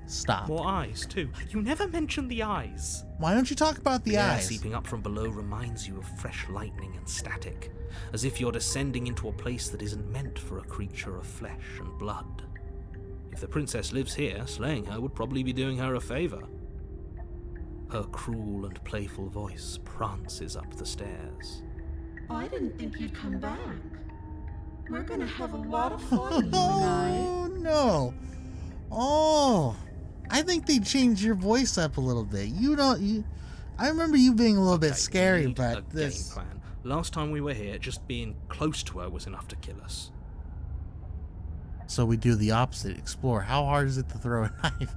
stop. More eyes, too. You never mention the eyes. Why don't you talk about the air eyes? seeping up from below reminds you of fresh lightning and static, as if you're descending into a place that isn't meant for a creature of flesh and blood. If the princess lives here, slaying her would probably be doing her a favor. Her cruel and playful voice prances up the stairs. I didn't think you'd come back. We're gonna have a lot of fun, you and I. Oh no! Oh, I think they changed your voice up a little bit. I remember you being a little bit Okay, scary, we need but a this. game plan. Last time we were here, just being close to her was enough to kill us. So we do the opposite. Explore. How hard is it to throw a knife?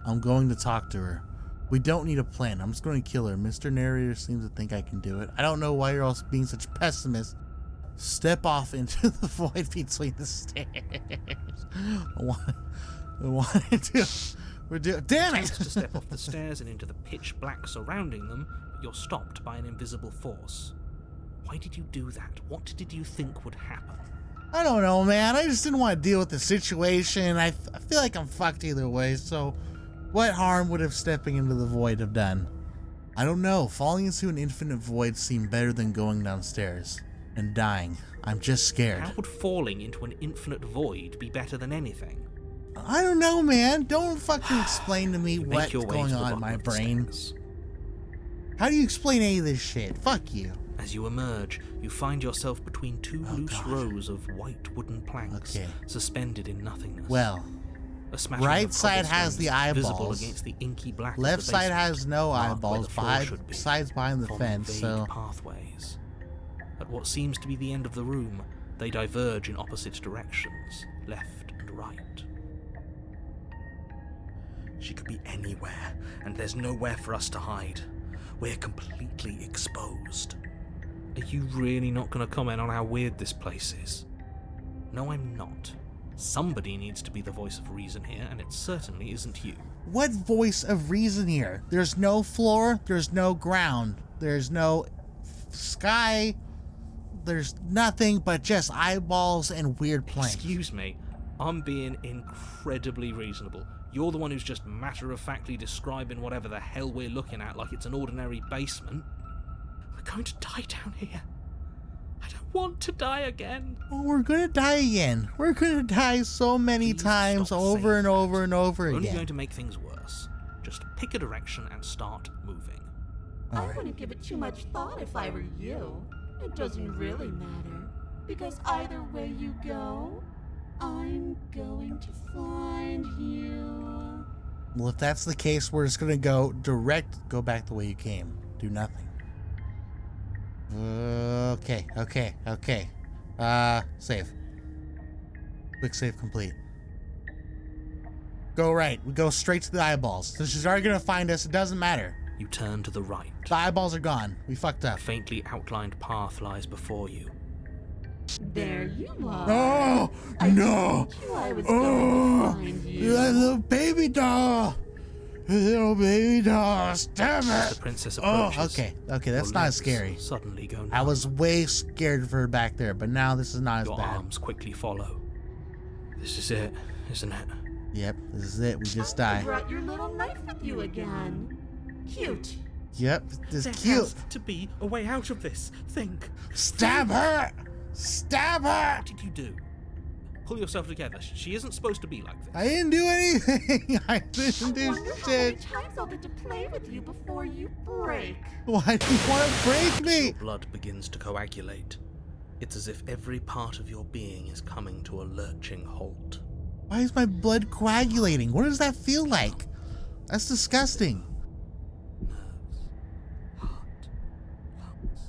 I'm going to talk to her. We don't need a plan. I'm just going to kill her. Mr. Narrator seems to think I can do it. I don't know why you're all being such pessimists. Step off into the void between the stairs. We're doing. Damn Attempts it! to step off the stairs and into the pitch black surrounding them, you're stopped by an invisible force. Why did you do that? What did you think would happen? I don't know, man. I just didn't want to deal with the situation. I feel like I'm fucked either way, so what harm would have stepping into the void have done? I don't know. Falling into an infinite void seemed better than going downstairs and dying. I'm just scared. How would falling into an infinite void be better than anything? I don't know, man. Don't fucking explain to me You make what's your way going to the on in bottom my of the brain. stairs. How do you explain any of this shit? Fuck you. As you emerge, you find yourself between two Oh, loose God. rows of white wooden planks, Okay. suspended in nothingness. Well, A smattering right of side has the cobblestones visible eyeballs. against the inky black of left the side basement, has no marked where eyeballs. the floor should be, Side's behind the forming fence, vague so pathways. At what seems to be the end of the room, they diverge in opposite directions, left and right. She could be anywhere, and there's nowhere for us to hide. We're completely exposed. Are you really not going to comment on how weird this place is? No, I'm not. Somebody needs to be the voice of reason here, and it certainly isn't you. what voice of reason here? There's no floor, there's no ground, there's no sky, there's nothing but just eyeballs and weird planks. Excuse me, I'm being incredibly reasonable. You're the one who's just matter-of-factly describing whatever the hell we're looking at like it's an ordinary basement. We're going to die down here. I don't want to die again. Well, we're gonna die again. We're gonna die so many Please times stop over saying and that. over and over Only again. going to make things worse. Just pick a direction and start moving. I wouldn't give it too much thought if I were you. It doesn't really matter, because either way you go, I'm going to find you. Well, if that's the case, we're just gonna go back the way you came. Do nothing. Okay. Save. Quick save complete. Go right. We go straight to the eyeballs. So she's already gonna find us. It doesn't matter. You turn to the right. The eyeballs are gone. We fucked A up. faintly outlined path lies before you. There you are. Oh I no! told you I was going to find you. That little baby doll! Little baby doll! Stab As it! the princess Oh, approaches, okay. That's your not legs scary. Suddenly go numb. I was way scared for her back there, but now this is not as Your bad. arms quickly follow. This is it, isn't it? Yep, this is it. We just You die. brought your little knife with you again. Cute. Yep, this There is cute. has to be a way out of this. Think. Stab her! Stab her! What did you do? Pull yourself together. She isn't supposed to be like this. I didn't do anything. I didn't do Wonder how many shit. times I'll get to play with you before you break. Why do you want to break me? Your blood begins to coagulate. It's as if every part of your being is coming to a lurching halt. Why is my blood coagulating? What does that feel like? That's disgusting. Nerves, heart, lungs,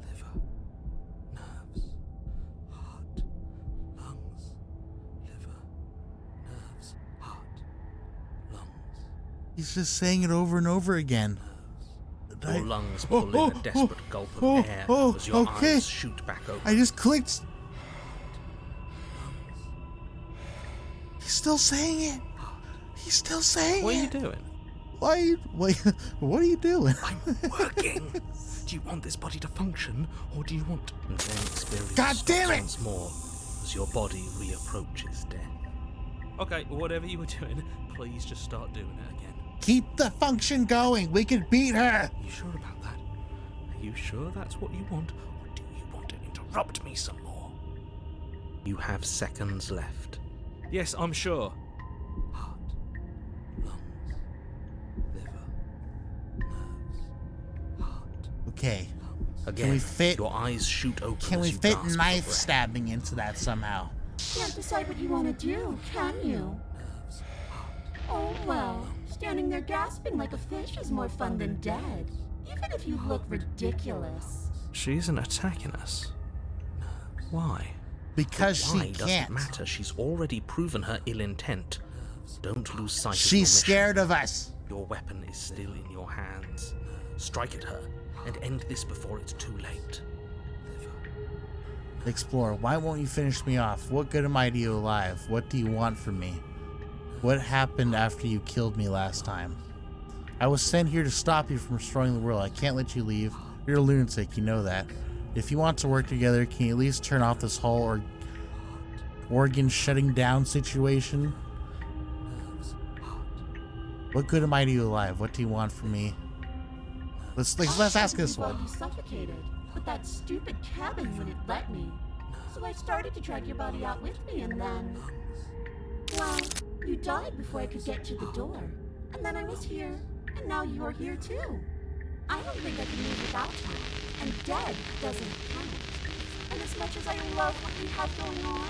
liver, nerves, heart, lungs, liver, nerves, heart, lungs. He's just saying it over and over again. Your lungs pull in a desperate gulp of air as your okay. eyes shoot back open. I just clicked. He's still saying it. He's still saying What are you it. doing? What are you doing? I'm working. Do you want this body to function, or do you want to then experience God damn it! once more as your body reapproaches death? Okay, whatever you were doing, please just start doing it again. Keep the function going. We can beat her. Are you sure about that? Are you sure that's what you want, or do you want to interrupt me some more? You have seconds left. Yes, I'm sure. Heart, lungs, liver, nerves, heart. Okay. Again, we fit- your eyes shoot open. Can as we you fit gasp for knife breath. stabbing into that somehow? Can't decide what you want to do, can you? Oh well, standing there gasping like a fish is more fun than dead. Even if you look ridiculous. She isn't attacking us. Why? Because Why she doesn't can't. matter. She's already proven her ill intent. Don't lose sight of your She's mission. scared of us. Your weapon is still in your hands. Strike at her and end this before it's too late. Explorer, why won't you finish me off? What good am I to you alive? What do you want from me? What happened after you killed me last time? I was sent here to stop you from destroying the world. I can't let you leave. You're a lunatic, you know that. If you want to work together, can you at least turn off this whole organ shutting down situation? What good am I to you alive? What do you want from me? Let's ask this one. You suffocated, but that stupid cabin wouldn't let me. So I started to drag your body out with me, and then... well, you died before I could get to the door. And then I was here, and now you're here too. I don't think I can live without you, and dead doesn't count. And as much as I love what we have going on,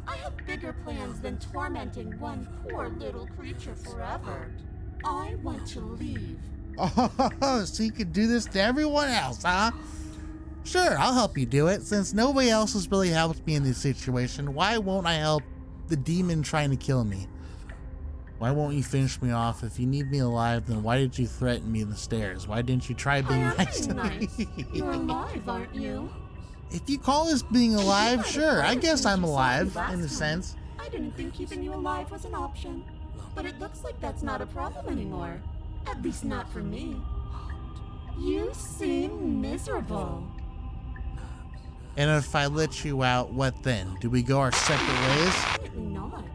I have bigger plans than tormenting one poor little creature forever. I want to leave. Oh, so you could do this to everyone else, huh? Sure, I'll help you do it. Since nobody else has really helped me in this situation, why won't I help the demon trying to kill me? Why won't you finish me off? If you need me alive, then why did you threaten me in the stairs? Why didn't you try being nice to me? You're alive, aren't you? If you call this being alive, sure. I guess I'm alive, in a sense. I didn't think keeping you alive was an option. But it looks like that's not a problem anymore. At least not for me. You seem miserable. And if I let you out, what then? Do we go our separate ways? Definitely not.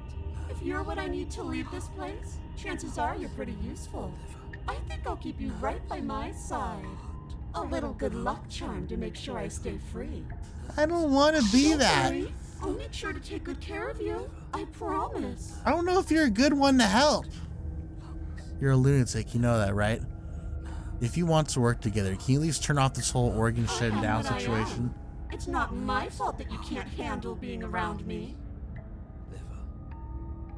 If you're what I need to leave this place, chances are you're pretty useful. I think I'll keep you right by my side. A little good luck charm to make sure I stay free. I don't want to be Don't that. worry. I'll make sure to take good care of you. I promise. I don't know if you're a good one to help. You're a lunatic, you know that, right? If you want to work together, can you at least turn off this whole organ shutting down what I am. situation? It's not my fault that you can't handle being around me.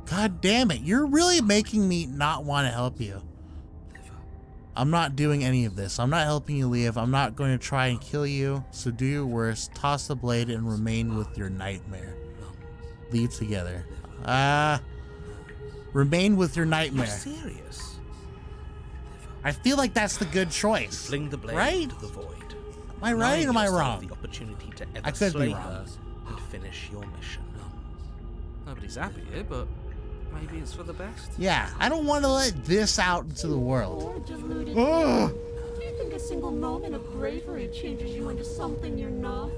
God damn it, you're really making me not want to help you. I'm not doing any of this. I'm not helping you leave. I'm not going to try and kill you. So do your worst, toss the blade, and remain with your nightmare. Leave together. Remain with your nightmare. You're serious? I feel like that's the good choice. Fling the blade right? into the void. Am I right or am I wrong? The opportunity to I ever could be slay wrong. her and finish your mission. Nobody's happy here, but maybe it's for the best. Yeah, I don't want to let this out into the world. Poor deluded Ugh. you. Do you think a single moment of bravery changes you into something you're not?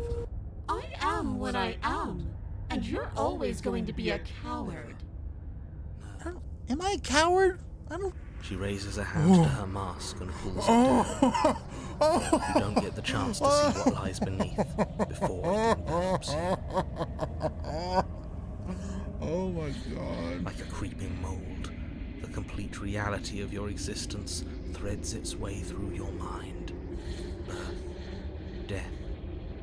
I am what I am, and you're always going to be a coward. Am I a coward? I don't. She raises a hand to her mask and pulls it down. You don't get the chance to see what lies beneath before it envelops you. Oh my god. Like a creeping mold, the complete reality of your existence threads its way through your mind. Birth, death,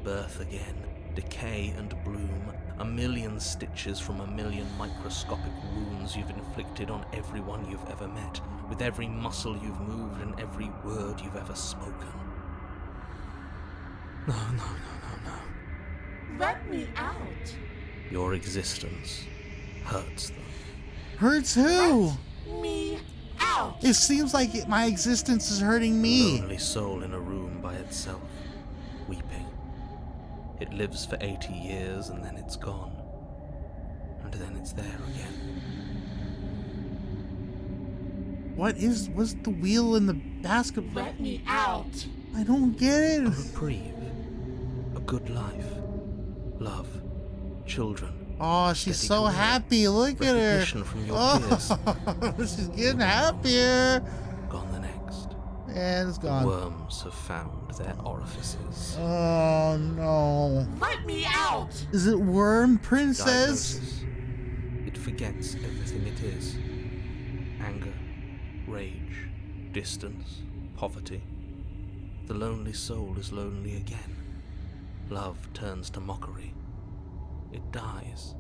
birth again, decay and bloom, a million stitches from a million microscopic wounds you've inflicted on everyone you've ever met, with every muscle you've moved and every word you've ever spoken. No. Let me out. Your existence hurts them. Hurts who? Me out. It seems like my existence is hurting A me. lonely soul in a room by itself, weeping. It lives for 80 years and then it's gone. And then it's there again. What's the wheel in the basketball? Let me out. I don't get A it. reprieve. A good life. Love. Children. Oh, she's Steady so career. happy. Look at her. Recognition from your peers. Oh, she's getting happier. Gone the next. And it's The gone. worms have found their orifices. Oh no. Let me out. Is it Worm Princess? Diagnosis. It forgets everything it is. Anger, rage, distance, poverty. The lonely soul is lonely again. Love turns to mockery. It dies.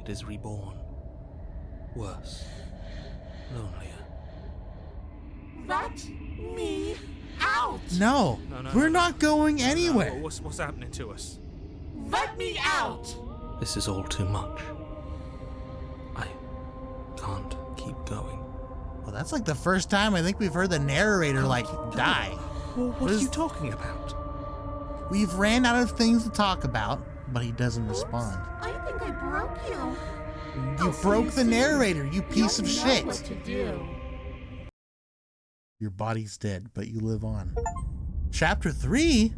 It is reborn. Worse. Lonelier. Let me out. No, we're not going No, anywhere. what's happening to us? Let me out. This is all too much. I can't keep going. Well, that's like the first time I think we've heard the narrator die. Well, what is- are you talking about? We've ran out of things to talk about, but he doesn't respond. I think I broke you. You I'll see broke you the soon. narrator, you piece You'll of know shit. what to do. Your body's dead, but you live on. Chapter 3?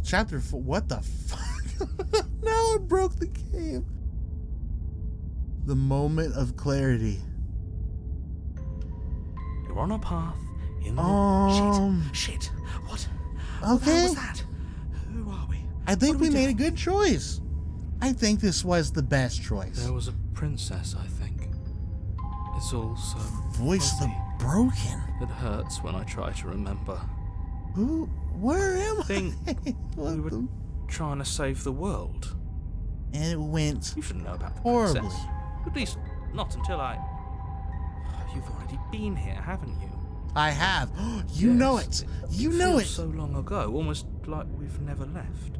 Chapter 4? What the fuck? Now I broke the game. The moment of clarity. You're on a path in the... Shit. What? What the hell Okay. was that? Who are we? I think What are we made a doing? good choice. I think this was the best choice. There was a princess, I think. It's all so Voice of the fuzzy. broken. It hurts when I try to remember. Who? Where am I? Think What we were the- trying to save the world. And it went You should know about the horribly. princess. At least, not until I... You've already been here, haven't you? I have. You know Yes, it. You know feels it. so long ago, almost like we've never left.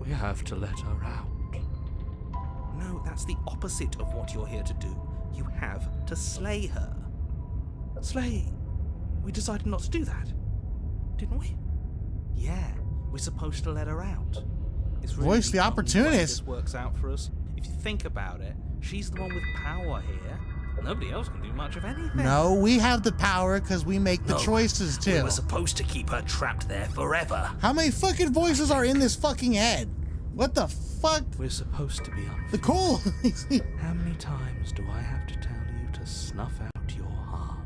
We have to let her out. No, that's the opposite of what you're here to do. You have to slay her. Slay. We decided not to do that, didn't we? Yeah, we're supposed to let her out. It's really Voice the only way opportunist. This works out for us. If you think about it, she's the one with power here. Nobody else can do much of anything. No, we have the power because we make the No, choices We too. were supposed to keep her trapped there forever. How many fucking voices are in this fucking head? What the fuck? We're supposed to be unfeeling. Nicole. How many times do I have to tell you to snuff out your heart?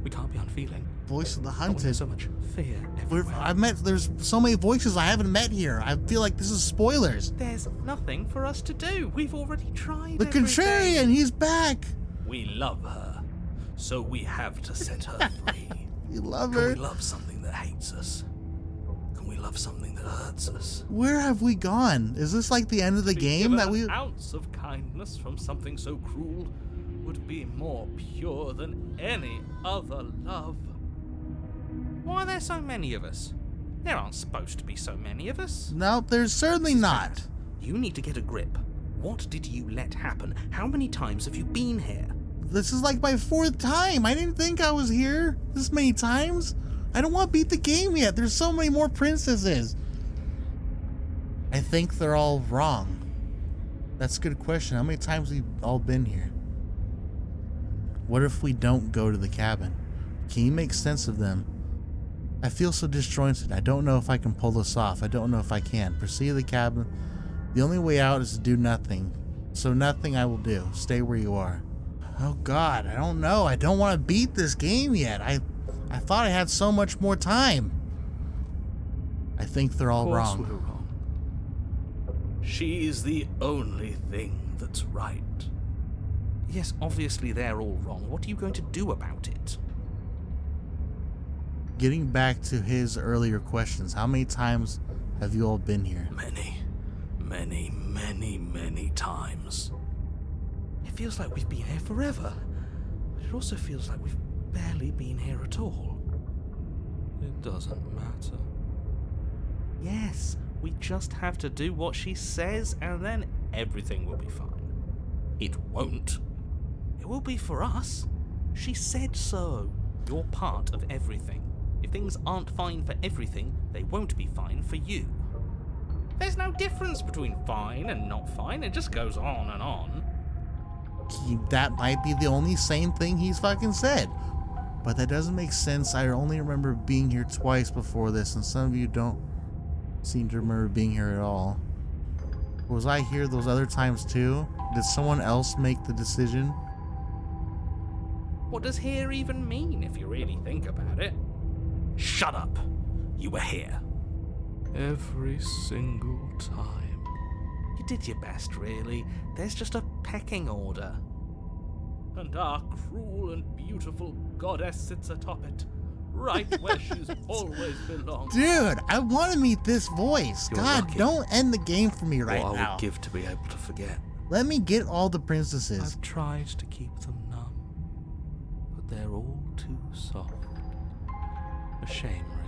We can't be unfeeling. Voice of the Not when hunted. there's so much fear everywhere. There's so many voices I haven't met here. I feel like this is spoilers. There's nothing for us to do. We've already tried The everything. contrarian, he's back. We love her, so we have to set her free. You love Can her. we love something that hates us? Can we love something that hurts us? Where have we gone? Is this like the end of the game that we... An ounce of kindness from something so cruel would be more pure than any other love. Why are there so many of us? There aren't supposed to be so many of us. No, there's certainly not. You need to get a grip. What did you let happen? How many times have you been here? This is like my 4th time. I didn't think I was here this many times. I don't want to beat the game yet. There's so many more princesses. I think they're all wrong. That's a good question. How many times have we all been here? What if we don't go to the cabin? Can you make sense of them? I feel so disjointed. I don't know if I can pull this off. I don't know if I can. Proceed to the cabin. The only way out is to do nothing. So nothing I will do. Stay where you are. Oh God, I don't know. I don't want to beat this game yet. I thought I had so much more time. I think they're all Of course wrong. we're wrong. She's the only thing that's right. Yes, obviously they're all wrong. What are you going to do about it? Getting back to his earlier questions, how many times have you all been here? Many times. It feels like we've been here forever, but it also feels like we've barely been here at all. It doesn't matter. Yes, we just have to do what she says and then everything will be fine. It won't. It will be for us. She said so. You're part of everything. If things aren't fine for everything, they won't be fine for you. There's no difference between fine and not fine. It just goes on and on. That might be the only sane thing he's fucking said. But that doesn't make sense. I only remember being here twice before this, and some of you don't seem to remember being here at all. Was I here those other times too? Did someone else make the decision? What does here even mean if you really think about it? Shut up. You were here. Every single time. You did your best, really. There's just a pecking order. And our cruel and beautiful goddess sits atop it, right where she's always belonged. Dude, I want to meet this voice. You're God, lucky. don't end the game for me right What I now. would give to be able to forget. Let me get all the princesses. I've tried to keep them numb, but they're all too soft. A shame, really.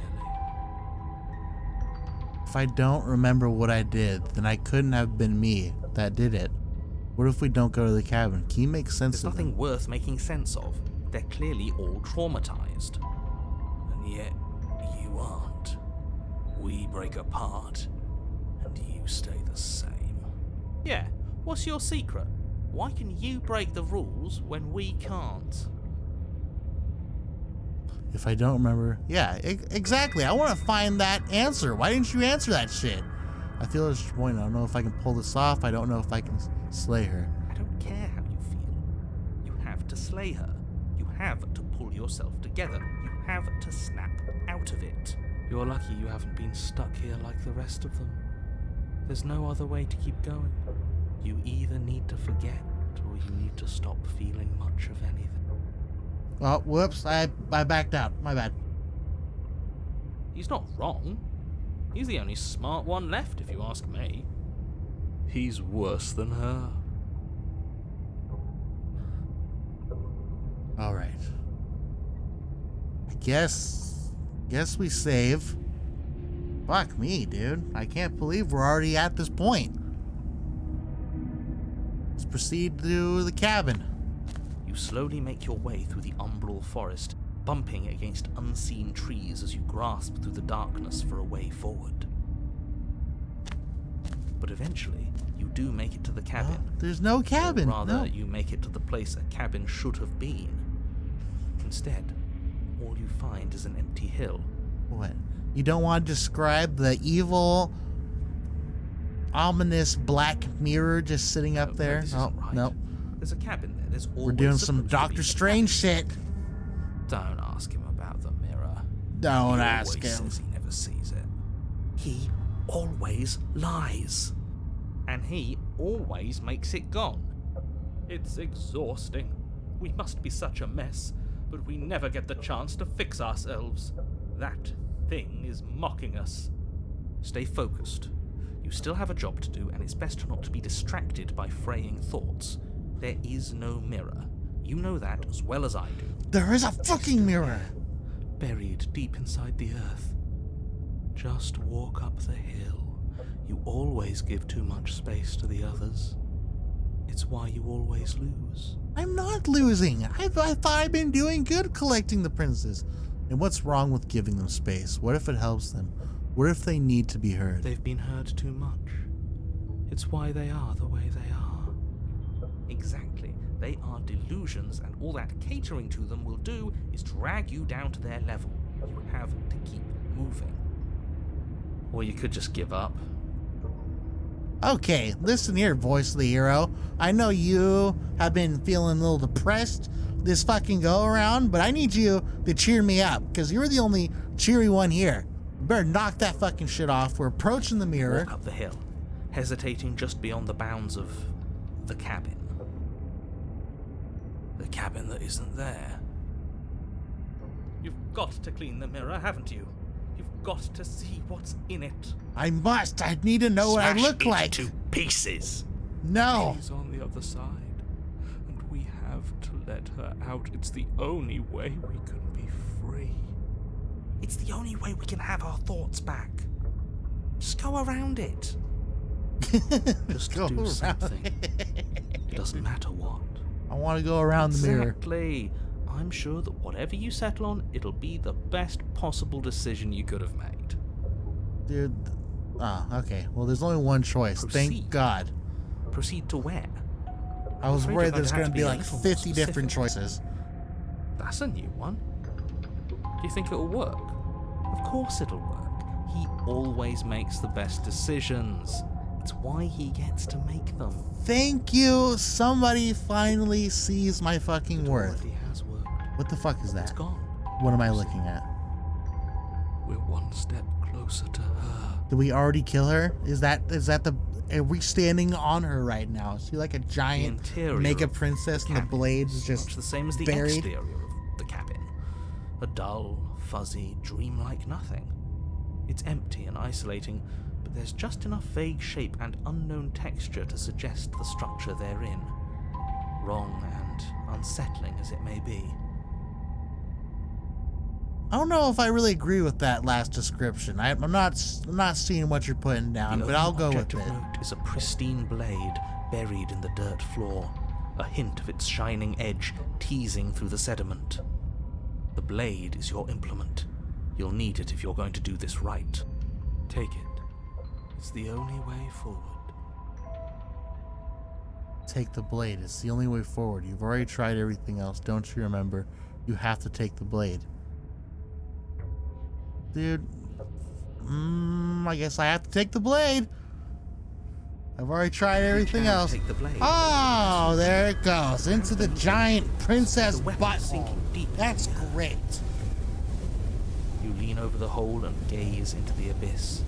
If I don't remember what I did, then I couldn't have been me that did it. What if we don't go to the cabin? Can you make sense There's of nothing them? worth making sense of. They're clearly all traumatized. And yet, you aren't. We break apart, and you stay the same. Yeah, what's your secret? Why can you break the rules when we can't? If I don't remember, yeah, exactly. I want to find that answer. Why didn't you answer that shit? I feel disappointed. I don't know if I can pull this off. I don't know if I can slay her. I don't care how you feel. You have to slay her. You have to pull yourself together. You have to snap out of it. You're lucky you haven't been stuck here like the rest of them. There's no other way to keep going. You either need to forget, or you need to stop feeling much of anything. Oh, whoops. I backed out. My bad. He's not wrong. He's the only smart one left, if you ask me. He's worse than her. All right. I guess we save. Fuck me, dude. I can't believe we're already at this point. Let's proceed to the cabin. You slowly make your way through the umbral forest, bumping against unseen trees as you grasp through the darkness for a way forward. But eventually, you do make it to the cabin. There's no cabin. Or rather, No. you make it to the place a cabin should have been. Instead, all you find is an empty hill. What? You don't want to describe the evil, ominous black mirror just sitting up there? This Oh, isn't right. no. There's a cabin there. There's always We're doing some supposed to be Doctor a Strange shit. Don't ask him about the mirror. Don't He ask always him. says he never sees it. He always lies. And he always makes it gone. It's exhausting. We must be such a mess, but we never get the chance to fix ourselves. That thing is mocking us. Stay focused. You still have a job to do, and it's best not to be distracted by fraying thoughts. There is no mirror. You know that as well as I do. There is a fucking mirror. Buried deep inside the earth. Just walk up the hill. You always give too much space to the others. It's why you always lose. I'm not losing. I thought I'd been doing good collecting the princes. And what's wrong with giving them space? What if it helps them? What if they need to be heard? They've been heard too much. It's why they are the way they are. Exactly. They are delusions, and all that catering to them will do is drag you down to their level. You have to keep moving. Or you could just give up. Okay, listen here, voice of the hero. I know you have been feeling a little depressed this fucking go around, but I need you to cheer me up, because you're the only cheery one here. You better knock that fucking shit off. We're approaching the mirror. Walk up the hill, hesitating just beyond the bounds of the cabin. The cabin that isn't there. You've got to clean the mirror, haven't you? You've got to see what's in it. I must. I need to know what I look like. to pieces. No. She's on the other side, and we have to let her out. It's the only way we can be free. It's the only way we can have our thoughts back. Just go around it. Just Go do around something. it. It doesn't matter what. I want to go around the mirror. Exactly. I'm sure that whatever you settle on, it'll be the best possible decision you could have made. Dude. Ah, okay. Well, there's only one choice. Thank Proceed. God. Proceed to where? I was afraid worried you're there's gonna going have to to be be a like little more 50 different specific. choices. That's a new one. Do you think it'll work? Of course it'll work. He always makes the best decisions. It's why he gets to make them. Thank you. Somebody finally sees my fucking worth. Already has worked. What the fuck is It's that? gone. What am I looking at? We're one step closer to her. Did we already kill her? Is that the... Are we standing on her right now? Is she like a The giant interior mega of princess and the cabin blades is just much the same as the buried? exterior of the cabin. A dull, fuzzy, dreamlike nothing. It's empty and isolating, but there's just enough vague shape and unknown texture to suggest the structure they're in. Wrong and unsettling as it may be. I don't know if I really agree with that last description. I'm not seeing what you're putting down, The but I'll only go with object it. of note is a pristine blade buried in the dirt floor, a hint of its shining edge teasing through the sediment. The blade is your implement. You'll need it if you're going to do this right. Take it. It's the only way forward. Take the blade. It's the only way forward. You've already tried everything else. Don't you remember? You have to take the blade. Dude, I guess I have to take the blade. I've already tried everything else. Take the blade. Oh, there it goes. Into the giant princess The weapon butthole. sinking deep. That's great. You lean over the hole and gaze into the abyss.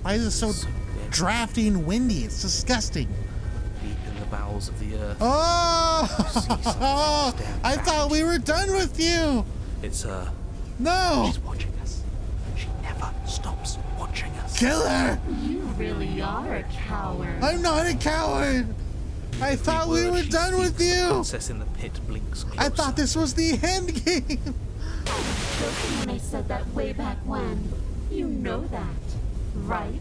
Why is it so So big. drafty and windy? It's disgusting. Deep in the bowels of the earth. Oh! staring I back thought at we you. were done with you. It's her. No! She's watching us. She never stops watching us. Kill her! You really are a coward. I'm not a coward. I thought we Every were word she done with speaks, the you. princess in the pit blinks closer. I thought this was the end game. I was joking when I said that way back when. You know that, right?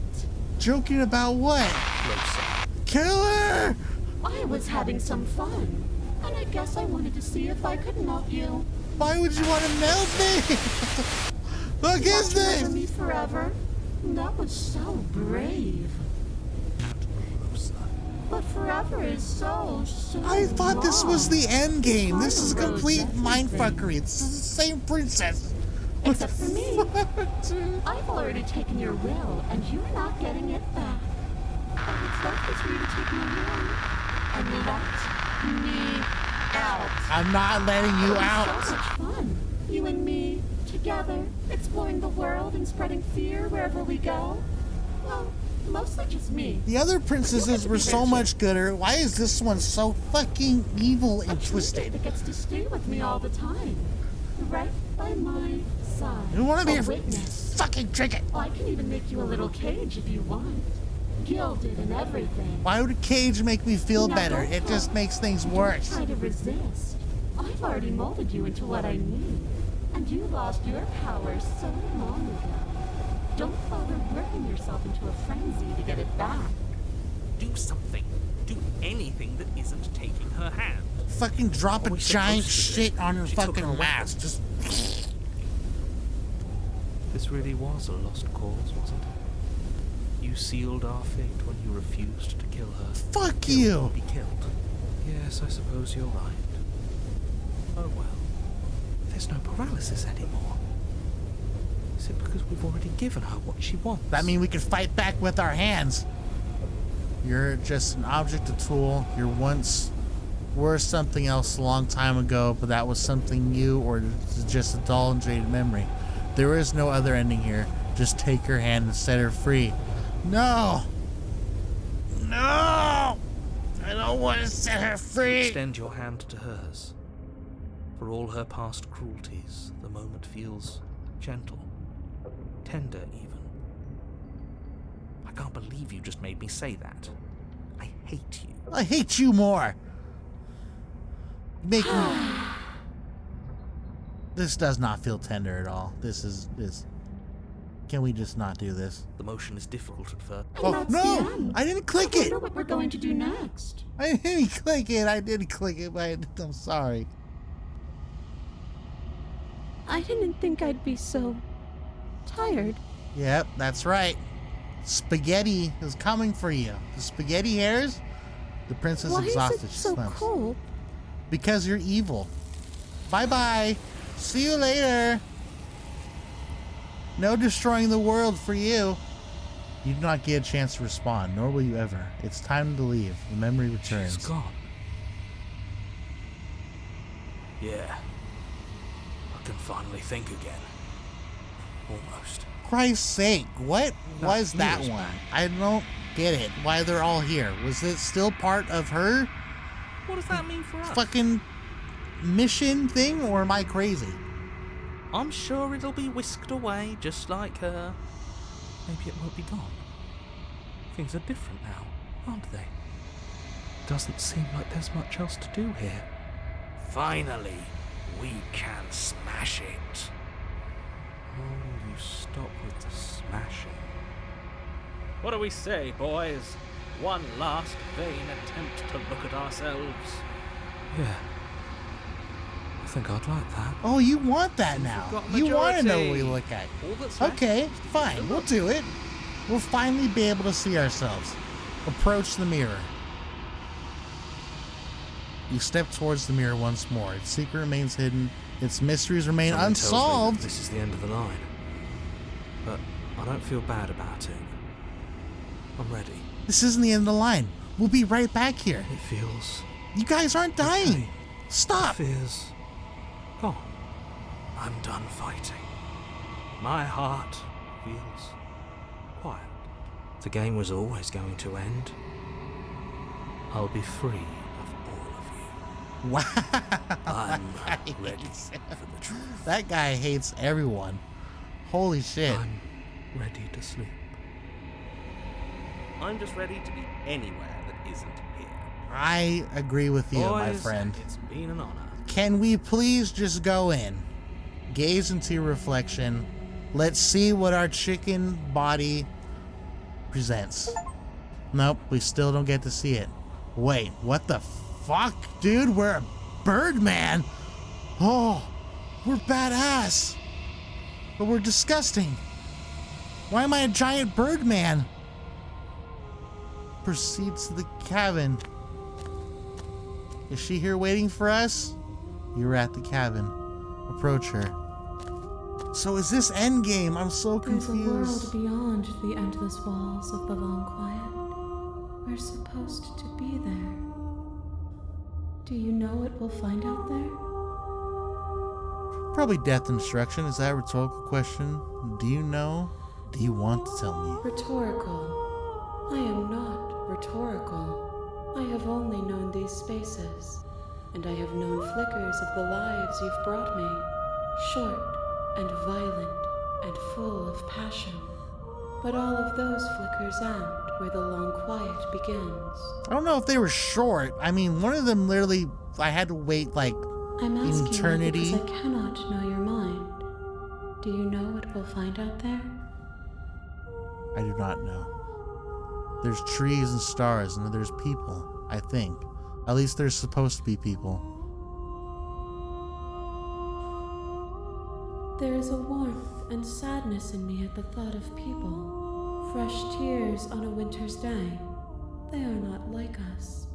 Joking about what? Closer. Kill her! I was having some fun, and I guess I wanted to see if I could melt you. Why would you want to melt me? Look, is Watching over this? me forever? That was so brave. Closer. But forever is so I thought this was long. the end game. This is Time erodes complete everything. mindfuckery. It's the same princess. Except for me. Dude. I've already taken your will, and you're not getting it back. All that's left is for you to take me away and let me out. I'm not letting you It was out. so much fun. You and me, together, exploring the world and spreading fear wherever we go. Well, mostly just me. The other princesses were so much gooder. Why is this one so fucking evil and A twisted? trinket that gets to stay with me all the time. Right by my side. You want to be a a witness. fucking trinket? I can even make you a little cage if you want. Gilded and everything. Why would a cage make me feel Now better? don't It just talk. makes things Don't worse. try to resist. I've already molded you into what I need. And you lost your power so long ago. Don't bother working yourself into a frenzy to get it back. Do something. Do anything that isn't taking her hand. Fucking drop a What was she giant supposed to do? shit on her She took fucking her mask. Just This really was a lost cause, wasn't it? You sealed our fate when you refused to kill her. fuck Kill you. or be killed. Yes, I suppose you're right. Oh well. There's no paralysis anymore. Is it because we've already given her what she wants? That means we can fight back with our hands. You're just an object, a tool. You once were something else a long time ago, but that was something new or just a dull and jaded memory. There is no other ending here. Just take her hand and set her free. No! No! I don't want to set her free! Extend your hand to hers. For all her past cruelties, the moment feels gentle, tender even. I can't believe you just made me say that. I hate you. I hate you more. Make me. This does not feel tender at all. This. Can we just not do this? The motion is difficult at first. And Oh, that's no! the end. I didn't click I it! wonder what we're going to do next. I didn't click it. I did click it, but I'm sorry. I didn't think I'd be so tired. Yep, that's right. Spaghetti is coming for you. The spaghetti hairs? The princess Why exhausted. is it She so slumps. cold? Because you're evil. Bye-bye. See you later. No destroying the world for you. You do not get a chance to respond, nor will you ever. It's time to leave. The memory returns. She's gone. Yeah. I can finally think again. Almost. Christ's sake, what was that years one? back. I don't get it. Why they're all here? Was it still part of her What does that mean for us? fucking mission thing, or am I crazy? I'm sure it'll be whisked away just like her. Maybe it won't be gone. Things are different now, aren't they? Doesn't seem like there's much else to do here. Finally, we can smash it. Oh, you stop with the smashing. What do we say, boys? One last vain attempt to look at ourselves. Yeah. I think I'd like that. Oh, you want that now. got You want to know what we majority. look at. All that's left Okay, is to fine. look. We'll do it. We'll finally be able to see ourselves. Approach the mirror. You step towards the mirror once more. Its secret remains hidden. Its mysteries remain Something tells me that unsolved. this is the end of the line. but I don't feel bad about it. I'm ready. This isn't the end of the line. We'll be right back here. It feels... You guys aren't dying. okay. Stop. Fears gone. I'm done fighting. My heart feels quiet. The game was always going to end. I'll be free of all of you. Wow. I'm ready for the truth. That guy hates everyone. Holy shit. I'm ready to sleep. I'm just ready to be anywhere that isn't here. I agree with you, my Boys, friend. it's been an honor. Can we please just go in? Gaze into your reflection. Let's see what our chicken body presents. Nope, we still don't get to see it. Wait, what the fuck, dude? We're a Birdman. Oh, we're badass. But we're disgusting. Why am I a giant Birdman? Proceeds to the cabin. Is she here waiting for us? You're at the cabin. Approach her. So is this endgame? I'm so There's a world confused. beyond the endless walls of the long quiet. We're supposed to be there. Do you know what we'll find out there? Probably death instruction. Is that a rhetorical question? Do you know? Do you want to tell me? Rhetorical. I am not rhetorical. I have only known these spaces, and I have known flickers of the lives you've brought me. Short and violent and full of passion. But all of those flickers end where the long quiet begins. I don't know if they were short. I mean, one of them literally, I had to wait like I'm asking eternity. you because I cannot know your mind. Do you know what we'll find out there? I do not know. There's trees and stars, and there's people, I think. At least there's supposed to be people. There is a warmth and sadness in me at the thought of people. Fresh tears on a winter's day. They are not like us.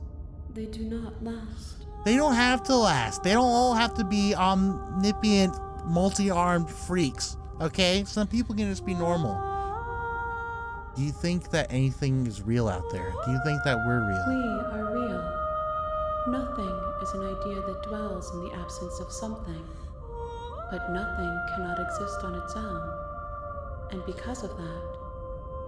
They do not last. They don't have to last. They don't all have to be omnipotent, multi-armed freaks, okay? Some people can just be normal. Do you think that anything is real out there? Do you think that we're real? We are real. Nothing is an idea that dwells in the absence of something. But nothing cannot exist on its own. And because of that,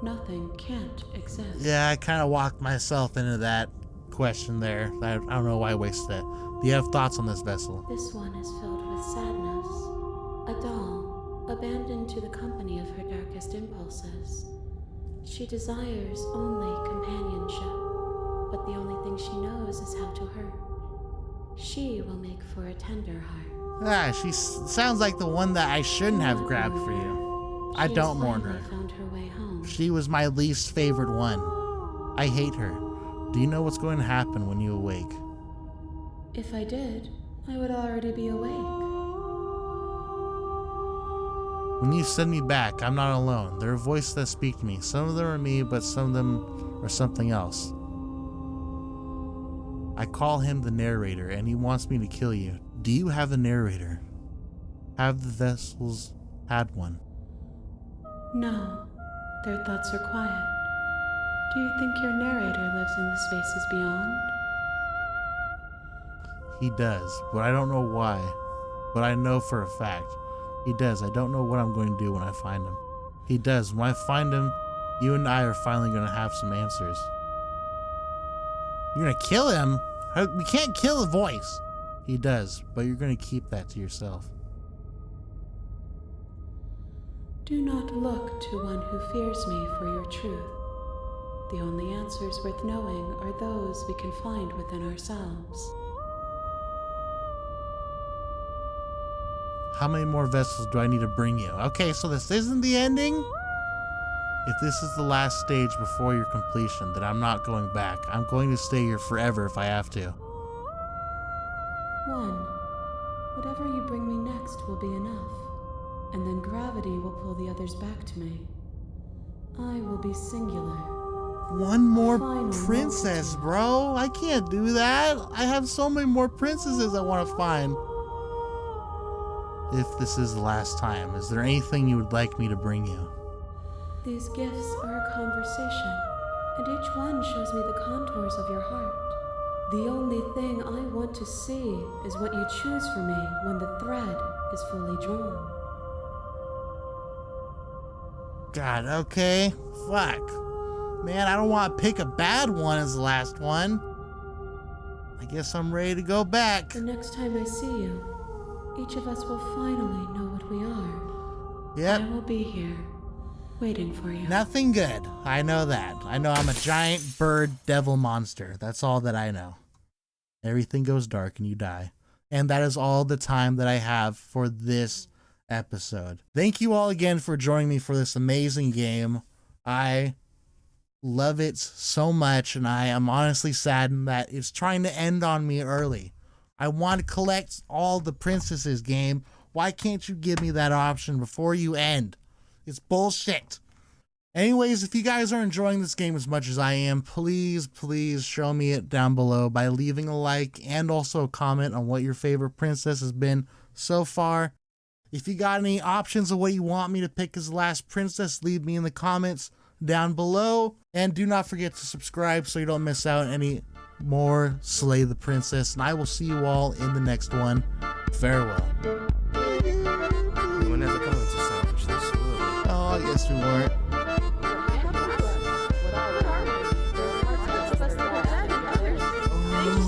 nothing can't exist. Yeah, I kind of walked myself into that question there. I don't know why I wasted it. Do you have thoughts on this vessel? This one is filled with sadness. A doll, abandoned to the company of her darkest impulses. She desires only companionship, but the only thing she knows is how to hurt. She will make for a tender heart. Ah, she sounds like the one that I shouldn't have grabbed for you. I don't mourn her. Found her way home. She was my least favorite one. I hate her. Do you know what's going to happen when you awake? If I did, I would already be awake. When you send me back, I'm not alone. There are voices that speak to me. Some of them are me, but some of them are something else. I call him the narrator, and he wants me to kill you. Do you have a narrator? Have the vessels had one? No, their thoughts are quiet. Do you think your narrator lives in the spaces beyond? He does, but I don't know why. But I know for a fact. He does. I don't know what I'm going to do when I find him. He does. When I find him, you and I are finally going to have some answers. You're going to kill him? We can't kill a voice. He does, but you're going to keep that to yourself. Do not look to one who fears me for your truth. The only answers worth knowing are those we can find within ourselves. How many more vessels do I need to bring you? Okay, so this isn't the ending? If this is the last stage before your completion, then I'm not going back. I'm going to stay here forever if I have to. One. Whatever you bring me next will be enough, and then gravity will pull the others back to me. I will be singular. One more Final princess, multitude. bro. I can't do that. I have so many more princesses I want to find. If this is the last time, is there anything you would like me to bring you? These gifts are a conversation, and each one shows me the contours of your heart. The only thing I want to see is what you choose for me when the thread is fully drawn. God, okay. Fuck. Man, I don't want to pick a bad one as the last one. I guess I'm ready to go back. The next time I see you, each of us will finally know what we are. Yep. I will be here, waiting for you. Nothing good. I know that. I know I'm a giant bird devil monster. That's all that I know. Everything goes dark and you die. And that is all the time that I have for this episode. Thank you all again for joining me for this amazing game. I love it so much, and I am honestly saddened that it's trying to end on me early. I want to collect all the princesses, game. Why can't you give me that option before you end? It's bullshit. Anyways, if you guys are enjoying this game as much as I am, please show me it down below by leaving a like and also a comment on what your favorite princess has been so far. If you got any options of what you want me to pick as the last princess, leave me in the comments down below. And do not forget to subscribe so you don't miss out any more Slay the Princess. And I will see you all in the next one. Farewell. We were never going to salvage this, were we? Oh, I guess we weren't.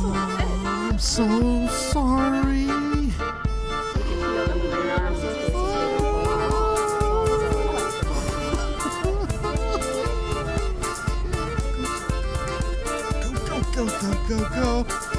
Oh, I'm so sorry. Go, go, go, go, go.